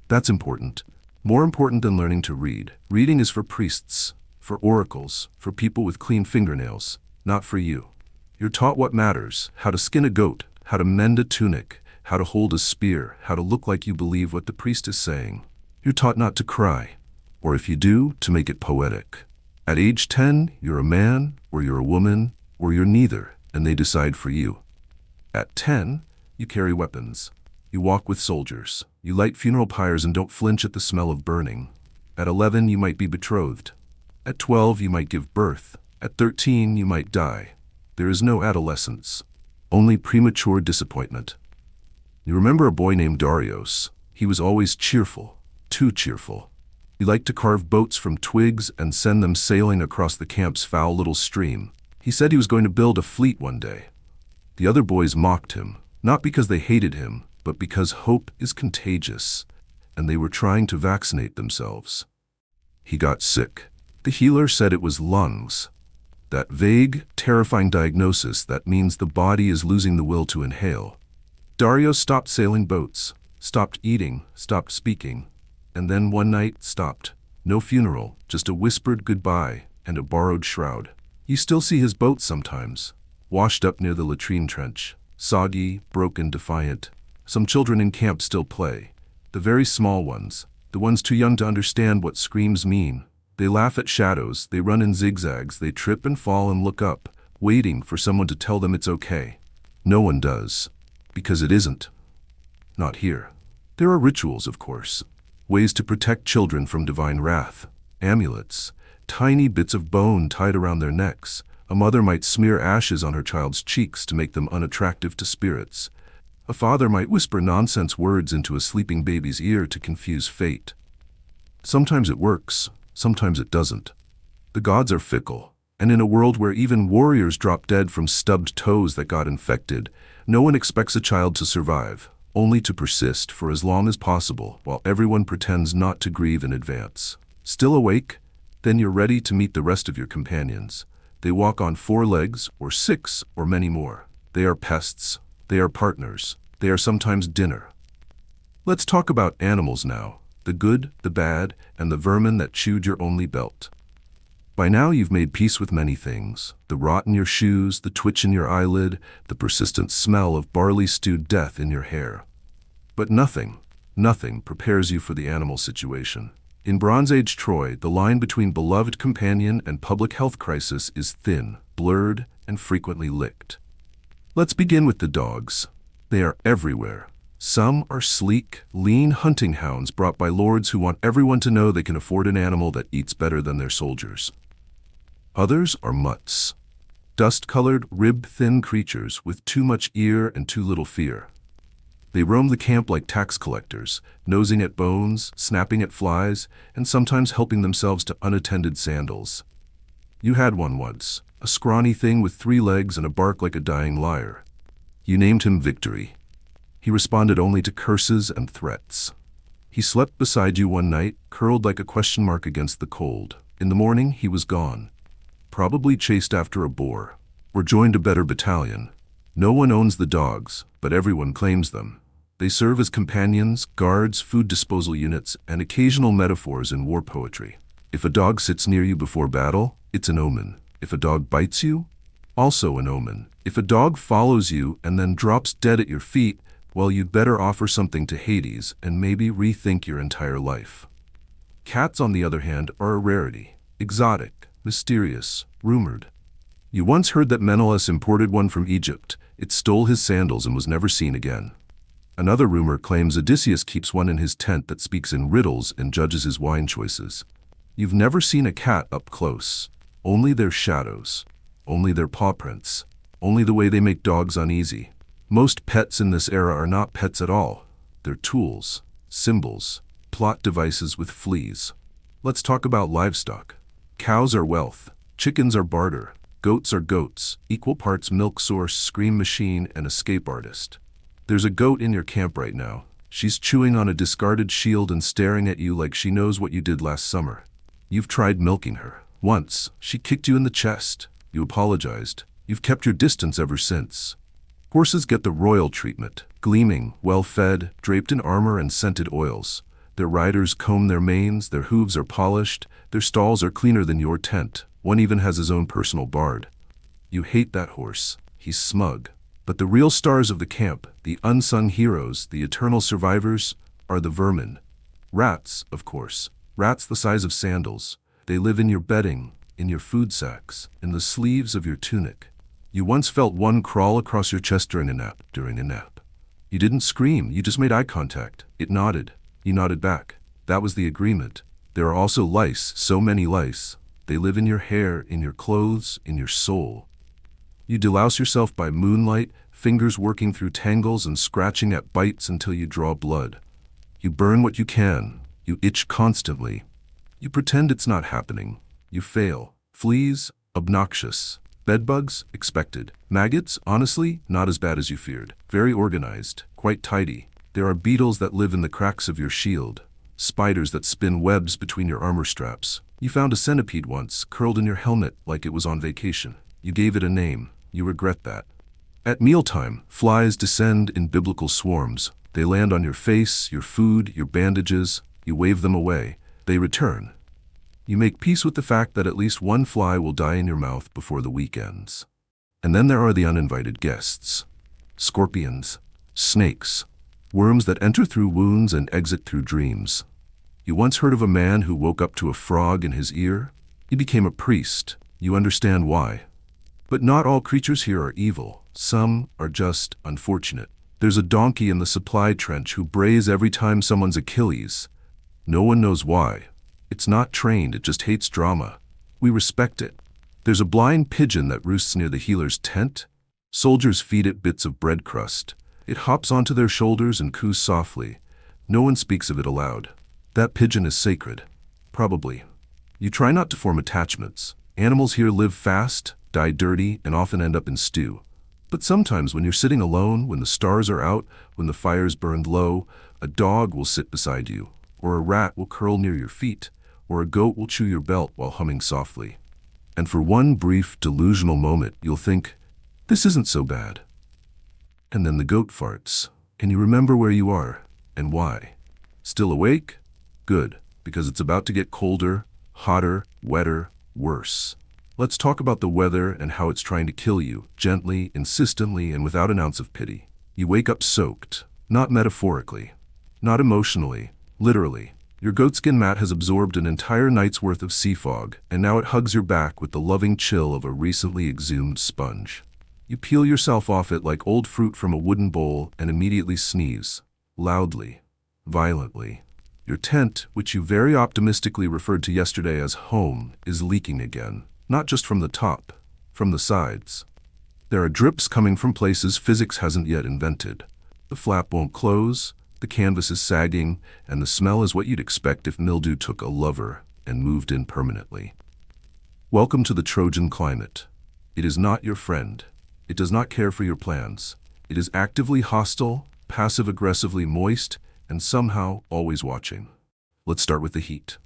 That's important. More important than learning to read. Reading is for priests, for oracles, for people with clean fingernails, not for you. You're taught what matters, how to skin a goat, how to mend a tunic, how to hold a spear, how to look like you believe what the priest is saying. You're taught not to cry, or if you do, to make it poetic. At age 10, you're a man, or you're a woman, or you're neither, and they decide for you. At 10, you carry weapons. You walk with soldiers. You light funeral pyres and don't flinch at the smell of burning. At 11, you might be betrothed. At 12, you might give birth. At 13, you might die. There is no adolescence, only premature disappointment. You remember a boy named Darius. He was always cheerful, too cheerful. He liked to carve boats from twigs and send them sailing across the camp's foul little stream. He said he was going to build a fleet one day. The other boys mocked him, not because they hated him, but because hope is contagious, and they were trying to vaccinate themselves. He got sick. The healer said it was lungs. That vague, terrifying diagnosis that means the body is losing the will to inhale. Darius stopped sailing boats, stopped eating, stopped speaking, and then one night stopped. No funeral, just a whispered goodbye and a borrowed shroud. You still see his boat sometimes, washed up near the latrine trench, soggy, broken, defiant. Some children in camp still play, the very small ones, the ones too young to understand what screams mean. They laugh at shadows, they run in zigzags, they trip and fall and look up, waiting for someone to tell them it's okay. No one does, because it isn't. Not here. There are rituals, of course, ways to protect children from divine wrath, amulets, tiny bits of bone tied around their necks. A mother might smear ashes on her child's cheeks to make them unattractive to spirits. A father might whisper nonsense words into a sleeping baby's ear to confuse fate. Sometimes it works, sometimes it doesn't. The gods are fickle, and in a world where even warriors drop dead from stubbed toes that got infected, no one expects a child to survive, only to persist for as long as possible while everyone pretends not to grieve in advance. Still awake? Then you're ready to meet the rest of your companions. They walk on 4 legs, or 6, or many more. They are pests. They are partners. They are sometimes dinner. Let's talk about animals now. The good, the bad, and the vermin that chewed your only belt. By now you've made peace with many things. The rot in your shoes, the twitch in your eyelid, the persistent smell of barley-stewed death in your hair. But nothing prepares you for the animal situation. In Bronze Age Troy, the line between beloved companion and public health crisis is thin, blurred, and frequently licked. Let's begin with the dogs. They are everywhere. Some are sleek, lean hunting hounds brought by lords who want everyone to know they can afford an animal that eats better than their soldiers. Others are mutts. Dust-colored, rib-thin creatures with too much ear and too little fear. They roam the camp like tax collectors, nosing at bones, snapping at flies, and sometimes helping themselves to unattended sandals. You had one once, a scrawny thing with 3 legs and a bark like a dying lyre. You named him Victory. He responded only to curses and threats. He slept beside you one night, curled like a question mark against the cold. In the morning, he was gone. Probably chased after a boar, or joined a better battalion. No one owns the dogs, but everyone claims them. They serve as companions, guards, food disposal units, and occasional metaphors in war poetry. If a dog sits near you before battle, it's an omen. If a dog bites you, also an omen. If a dog follows you and then drops dead at your feet, well, you'd better offer something to Hades and maybe rethink your entire life. Cats, on the other hand, are a rarity. Exotic, mysterious, rumored. You once heard that Menelaus imported one from Egypt. It stole his sandals and was never seen again. Another rumor claims Odysseus keeps one in his tent that speaks in riddles and judges his wine choices. You've never seen a cat up close. Only their shadows. Only their paw prints. Only the way they make dogs uneasy. Most pets in this era are not pets at all. They're tools, symbols, plot devices with fleas. Let's talk about livestock. Cows are wealth. Chickens are barter. Goats are goats, equal parts milk source, scream machine, and escape artist. There's a goat in your camp right now. She's chewing on a discarded shield and staring at you like she knows what you did last summer. You've tried milking her. Once, she kicked you in the chest. You apologized. You've kept your distance ever since. Horses get the royal treatment, gleaming, well-fed, draped in armor and scented oils. Their riders comb their manes, their hooves are polished, their stalls are cleaner than your tent. One even has his own personal bard. You hate that horse. He's smug. But the real stars of the camp, the unsung heroes, the eternal survivors, are the vermin. Rats, of course. Rats the size of sandals. They live in your bedding, in your food sacks, in the sleeves of your tunic. You once felt one crawl across your chest during a nap. You didn't scream, you just made eye contact. It nodded. You nodded back. That was the agreement. There are also lice, so many lice. They live in your hair, in your clothes, in your soul. You delouse yourself by moonlight, fingers working through tangles and scratching at bites until you draw blood. You burn what you can. You itch constantly. You pretend it's not happening. You fail. Fleas, obnoxious. Bedbugs, expected. Maggots, honestly, not as bad as you feared. Very organized, quite tidy. There are beetles that live in the cracks of your shield. Spiders that spin webs between your armor straps. You found a centipede once, curled in your helmet like it was on vacation. You gave it a name. You regret that. At mealtime, flies descend in biblical swarms. They land on your face, your food, your bandages. You wave them away. They return. You make peace with the fact that at least one fly will die in your mouth before the week ends. And then there are the uninvited guests. Scorpions, snakes, worms that enter through wounds and exit through dreams. You once heard of a man who woke up to a frog in his ear? He became a priest. You understand why. But not all creatures here are evil. Some are just unfortunate. There's a donkey in the supply trench who brays every time someone's Achilles. No one knows why. It's not trained, it just hates drama. We respect it. There's a blind pigeon that roosts near the healer's tent. Soldiers feed it bits of bread crust. It hops onto their shoulders and coos softly. No one speaks of it aloud. That pigeon is sacred. Probably. You try not to form attachments. Animals here live fast, die dirty, and often end up in stew. But sometimes when you're sitting alone, when the stars are out, when the fire's burned low, a dog will sit beside you, or a rat will curl near your feet, or a goat will chew your belt while humming softly. And for one brief, delusional moment, you'll think, this isn't so bad. And then the goat farts, and you remember where you are. And why? Still awake? Good, because it's about to get colder, hotter, wetter, worse. Let's talk about the weather and how it's trying to kill you, gently, insistently, and without an ounce of pity. You wake up soaked, not metaphorically, not emotionally, literally. Your goatskin mat has absorbed an entire night's worth of sea fog, and now it hugs your back with the loving chill of a recently exhumed sponge. You peel yourself off it like old fruit from a wooden bowl and immediately sneeze, loudly, violently. Your tent, which you very optimistically referred to yesterday as home, is leaking again. Not just from the top, from the sides. There are drips coming from places physics hasn't yet invented. The flap won't close, the canvas is sagging, and the smell is what you'd expect if mildew took a lover and moved in permanently. Welcome to the Trojan climate. It is not your friend. It does not care for your plans. It is actively hostile, passive-aggressively moist, and somehow always watching. Let's start with the heat.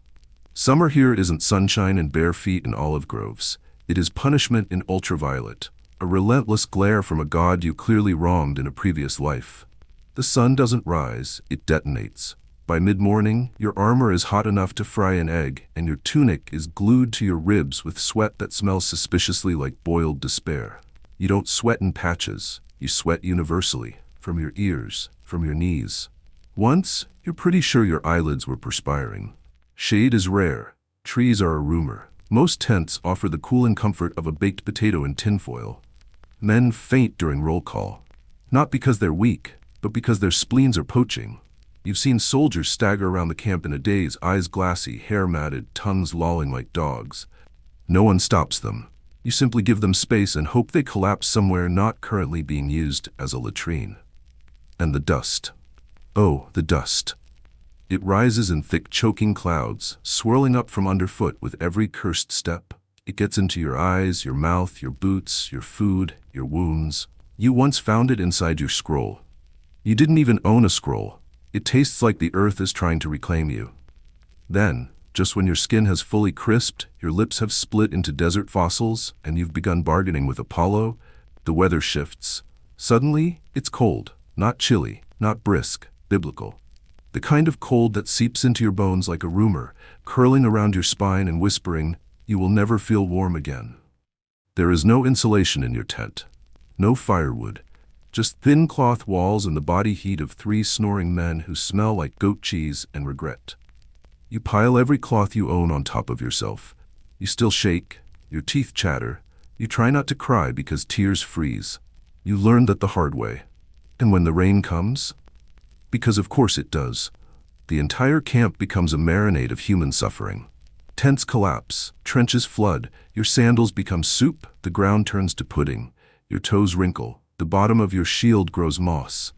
Summer here isn't sunshine and bare feet in olive groves. It is punishment in ultraviolet, a relentless glare from a god you clearly wronged in a previous life. The sun doesn't rise, it detonates. By mid-morning, your armor is hot enough to fry an egg, and your tunic is glued to your ribs with sweat that smells suspiciously like boiled despair. You don't sweat in patches, you sweat universally, from your ears, from your knees. Once, you're pretty sure your eyelids were perspiring. Shade is rare. Trees are a rumor. Most tents offer the cooling comfort of a baked potato in tinfoil. Men faint during roll call. Not because they're weak, but because their spleens are poaching. You've seen soldiers stagger around the camp in a daze, eyes glassy, hair matted, tongues lolling like dogs. No one stops them. You simply give them space and hope they collapse somewhere not currently being used as a latrine. And the dust. Oh, the dust. It rises in thick, choking clouds, swirling up from underfoot with every cursed step. It gets into your eyes, your mouth, your boots, your food, your wounds. You once found it inside your scroll. You didn't even own a scroll. It tastes like the earth is trying to reclaim you. Then, just when your skin has fully crisped, your lips have split into desert fossils, and you've begun bargaining with Apollo, the weather shifts. Suddenly, it's cold, not chilly, not brisk, biblical. The kind of cold that seeps into your bones like a rumor, curling around your spine and whispering, you will never feel warm again. There is no insulation in your tent, no firewood, just thin cloth walls and the body heat of 3 snoring men who smell like goat cheese and regret. You pile every cloth you own on top of yourself. You still shake, your teeth chatter, you try not to cry because tears freeze. You learn that the hard way. And when the rain comes, because of course it does, the entire camp becomes a marinade of human suffering. Tents collapse, trenches flood, your sandals become soup, the ground turns to pudding, your toes wrinkle, the bottom of your shield grows moss.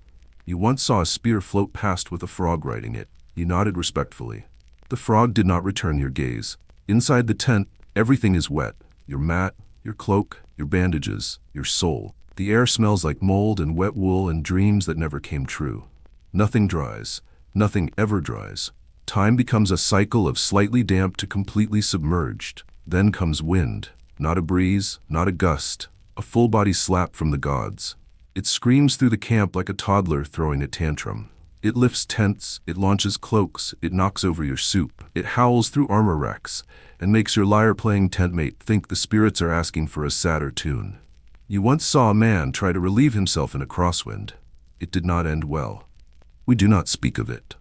You once saw a spear float past with a frog riding it. You nodded respectfully. The frog did not return your gaze. Inside the tent, everything is wet. Your mat, your cloak, your bandages, your soul. The air smells like mold and wet wool and dreams that never came true. Nothing dries. Nothing ever dries. Time becomes a cycle of slightly damp to completely submerged. Then comes wind. Not a breeze, not a gust. A full-body slap from the gods. It screams through the camp like a toddler throwing a tantrum. It lifts tents, it launches cloaks, it knocks over your soup. It howls through armor racks and makes your lyre-playing tentmate think the spirits are asking for a sadder tune. You once saw a man try to relieve himself in a crosswind. It did not end well. We do not speak of it.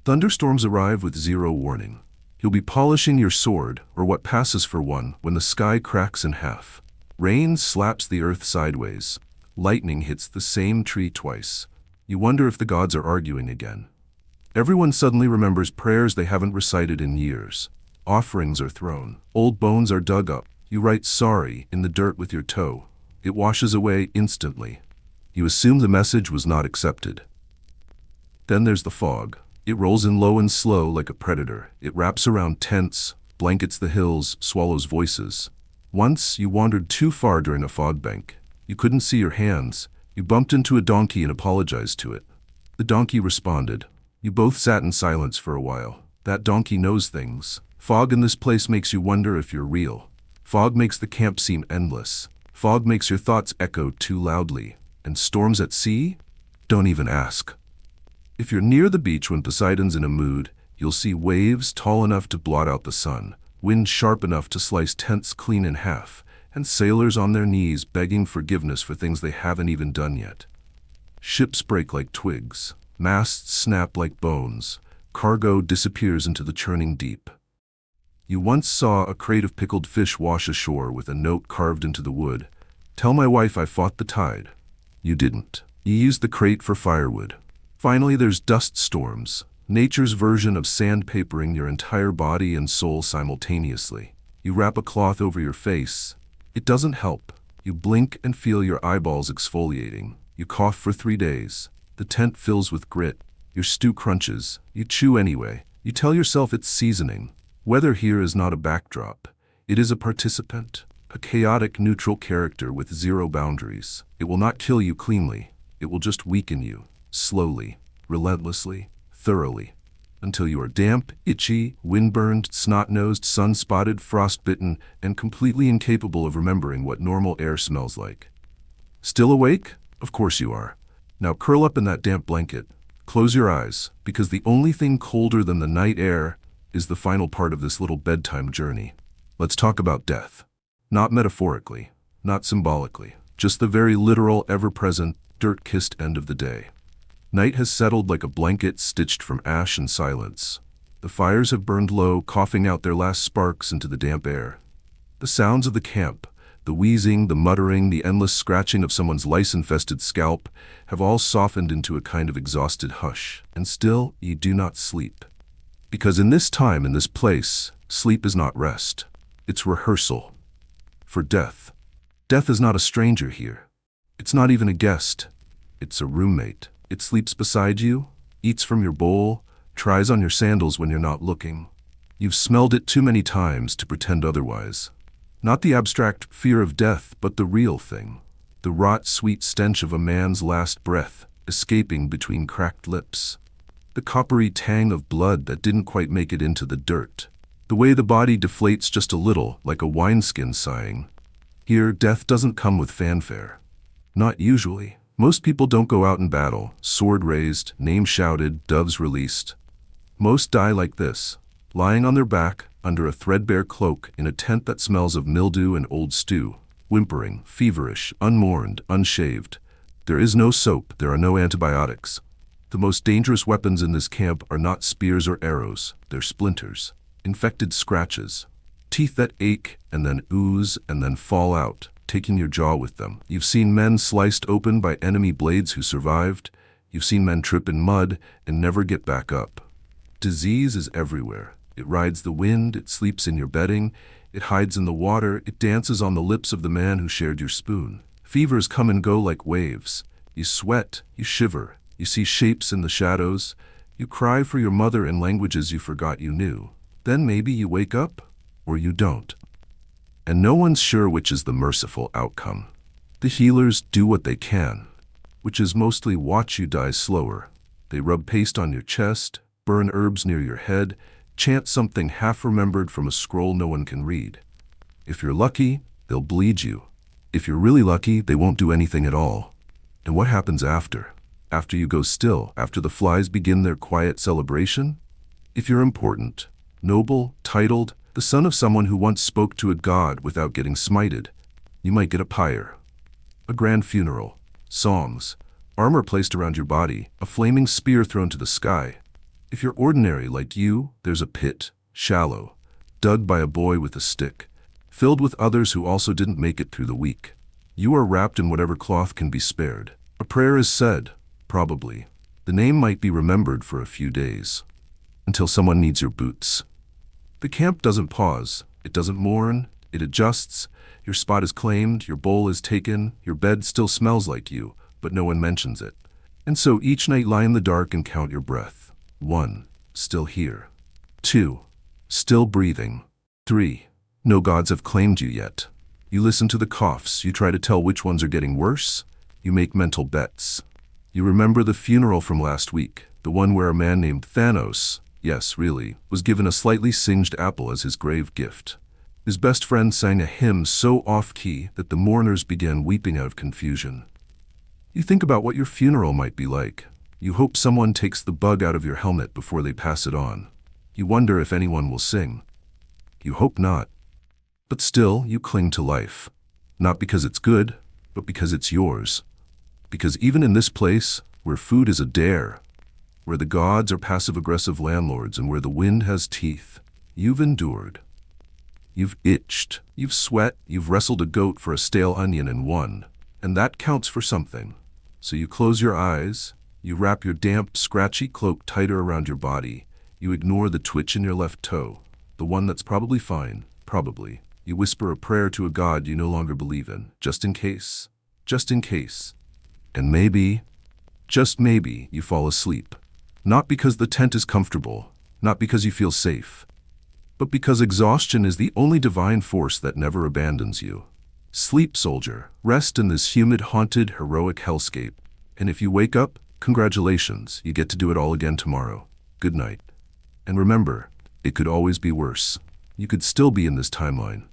Thunderstorms arrive with zero warning. You'll be polishing your sword, or what passes for one, when the sky cracks in half. Rain slaps the earth sideways. Lightning hits the same tree twice. You wonder if the gods are arguing again. Everyone suddenly remembers prayers they haven't recited in years. Offerings are thrown. Old bones are dug up. You write sorry in the dirt with your toe. It washes away instantly. You assume the message was not accepted. Then there's the fog. It rolls in low and slow like a predator. It wraps around tents, blankets the hills, swallows voices. Once, you wandered too far during a fog bank. You couldn't see your hands. You bumped into a donkey and apologized to it. The donkey responded. You both sat in silence for a while. That donkey knows things. Fog in this place makes you wonder if you're real. Fog makes the camp seem endless. Fog makes your thoughts echo too loudly. And storms at sea? Don't even ask. If you're near the beach when Poseidon's in a mood, you'll see waves tall enough to blot out the sun, wind sharp enough to slice tents clean in half, and sailors on their knees begging forgiveness for things they haven't even done yet. Ships break like twigs, masts snap like bones, cargo disappears into the churning deep. You once saw a crate of pickled fish wash ashore with a note carved into the wood. "Tell my wife I fought the tide." You didn't. You used the crate for firewood. Finally, there's dust storms, nature's version of sandpapering your entire body and soul simultaneously. You wrap a cloth over your face. It doesn't help. You blink and feel your eyeballs exfoliating. You cough for 3 days. The tent fills with grit. Your stew crunches. You chew anyway. You tell yourself it's seasoning. Weather here is not a backdrop. It is a participant, a chaotic neutral character with zero boundaries. It will not kill you cleanly. It will just weaken you, slowly, relentlessly, thoroughly, until you are damp, itchy, windburned, snot-nosed, sun-spotted, frostbitten, and completely incapable of remembering what normal air smells like. Still awake? Of course you are. Now curl up in that damp blanket. Close your eyes, because the only thing colder than the night air is the final part of this little bedtime journey. Let's talk about death. Not metaphorically, not symbolically, just the very literal, ever-present, dirt-kissed end of the day. Night has settled like a blanket stitched from ash and silence. The fires have burned low, coughing out their last sparks into the damp air. The sounds of the camp, the wheezing, the muttering, the endless scratching of someone's lice-infested scalp, have all softened into a kind of exhausted hush. And still, ye do not sleep. Because in this time, in this place, sleep is not rest. It's rehearsal. For death. Death is not a stranger here. It's not even a guest. It's a roommate. It sleeps beside you, eats from your bowl, tries on your sandals when you're not looking. You've smelled it too many times to pretend otherwise. Not the abstract fear of death, but the real thing. The rot, sweet stench of a man's last breath, escaping between cracked lips. The coppery tang of blood that didn't quite make it into the dirt. The way the body deflates just a little, like a wineskin sighing. Here, death doesn't come with fanfare. Not usually. Most people don't go out in battle, sword raised, name shouted, doves released. Most die like this, lying on their back, under a threadbare cloak, in a tent that smells of mildew and old stew, whimpering, feverish, unmourned, unshaved. There is no soap, there are no antibiotics. The most dangerous weapons in this camp are not spears or arrows, they're splinters, infected scratches, teeth that ache and then ooze and then fall out, taking your jaw with them. You've seen men sliced open by enemy blades who survived. You've seen men trip in mud and never get back up. Disease is everywhere. It rides the wind, it sleeps in your bedding, it hides in the water, it dances on the lips of the man who shared your spoon. Fevers come and go like waves. You sweat, you shiver, you see shapes in the shadows, you cry for your mother in languages you forgot you knew. Then maybe you wake up, or you don't. And no one's sure which is the merciful outcome. The healers do what they can, which is mostly watch you die slower. They rub paste on your chest, burn herbs near your head, chant something half-remembered from a scroll no one can read. If you're lucky, they'll bleed you. If you're really lucky, they won't do anything at all. And what happens after? After you go still, after the flies begin their quiet celebration? If you're important, noble, titled, the son of someone who once spoke to a god without getting smited, you might get a pyre. A grand funeral, songs, armor placed around your body, a flaming spear thrown to the sky. If you're ordinary like you, there's a pit, shallow, dug by a boy with a stick, filled with others who also didn't make it through the week. You are wrapped in whatever cloth can be spared. A prayer is said, probably. The name might be remembered for a few days, until someone needs your boots. The camp doesn't pause, it doesn't mourn, it adjusts. Your spot is claimed, your bowl is taken, your bed still smells like you, but no one mentions it. And so each night lie in the dark and count your breath. 1. Still here. 2. Still breathing. 3. No gods have claimed you yet. You listen to the coughs, you try to tell which ones are getting worse. You make mental bets. You remember the funeral from last week, the one where a man named Thanos, yes, really, was given a slightly singed apple as his grave gift. His best friend sang a hymn so off-key that the mourners began weeping out of confusion. You think about what your funeral might be like. You hope someone takes the bug out of your helmet before they pass it on. You wonder if anyone will sing. You hope not. But still, you cling to life. Not because it's good, but because it's yours. Because even in this place, where food is a dare, where the gods are passive-aggressive landlords and where the wind has teeth, you've endured. You've itched, you've sweat, you've wrestled a goat for a stale onion and won. And that counts for something. So you close your eyes, you wrap your damp, scratchy cloak tighter around your body, you ignore the twitch in your left toe, the one that's probably fine, probably. You whisper a prayer to a god you no longer believe in, just in case, just in case. And maybe, just maybe, you fall asleep. Not because the tent is comfortable, not because you feel safe, but because exhaustion is the only divine force that never abandons you. Sleep, soldier. Rest in this humid, haunted, heroic hellscape. And if you wake up, congratulations, you get to do it all again tomorrow. Good night. And remember, it could always be worse. You could still be in this timeline,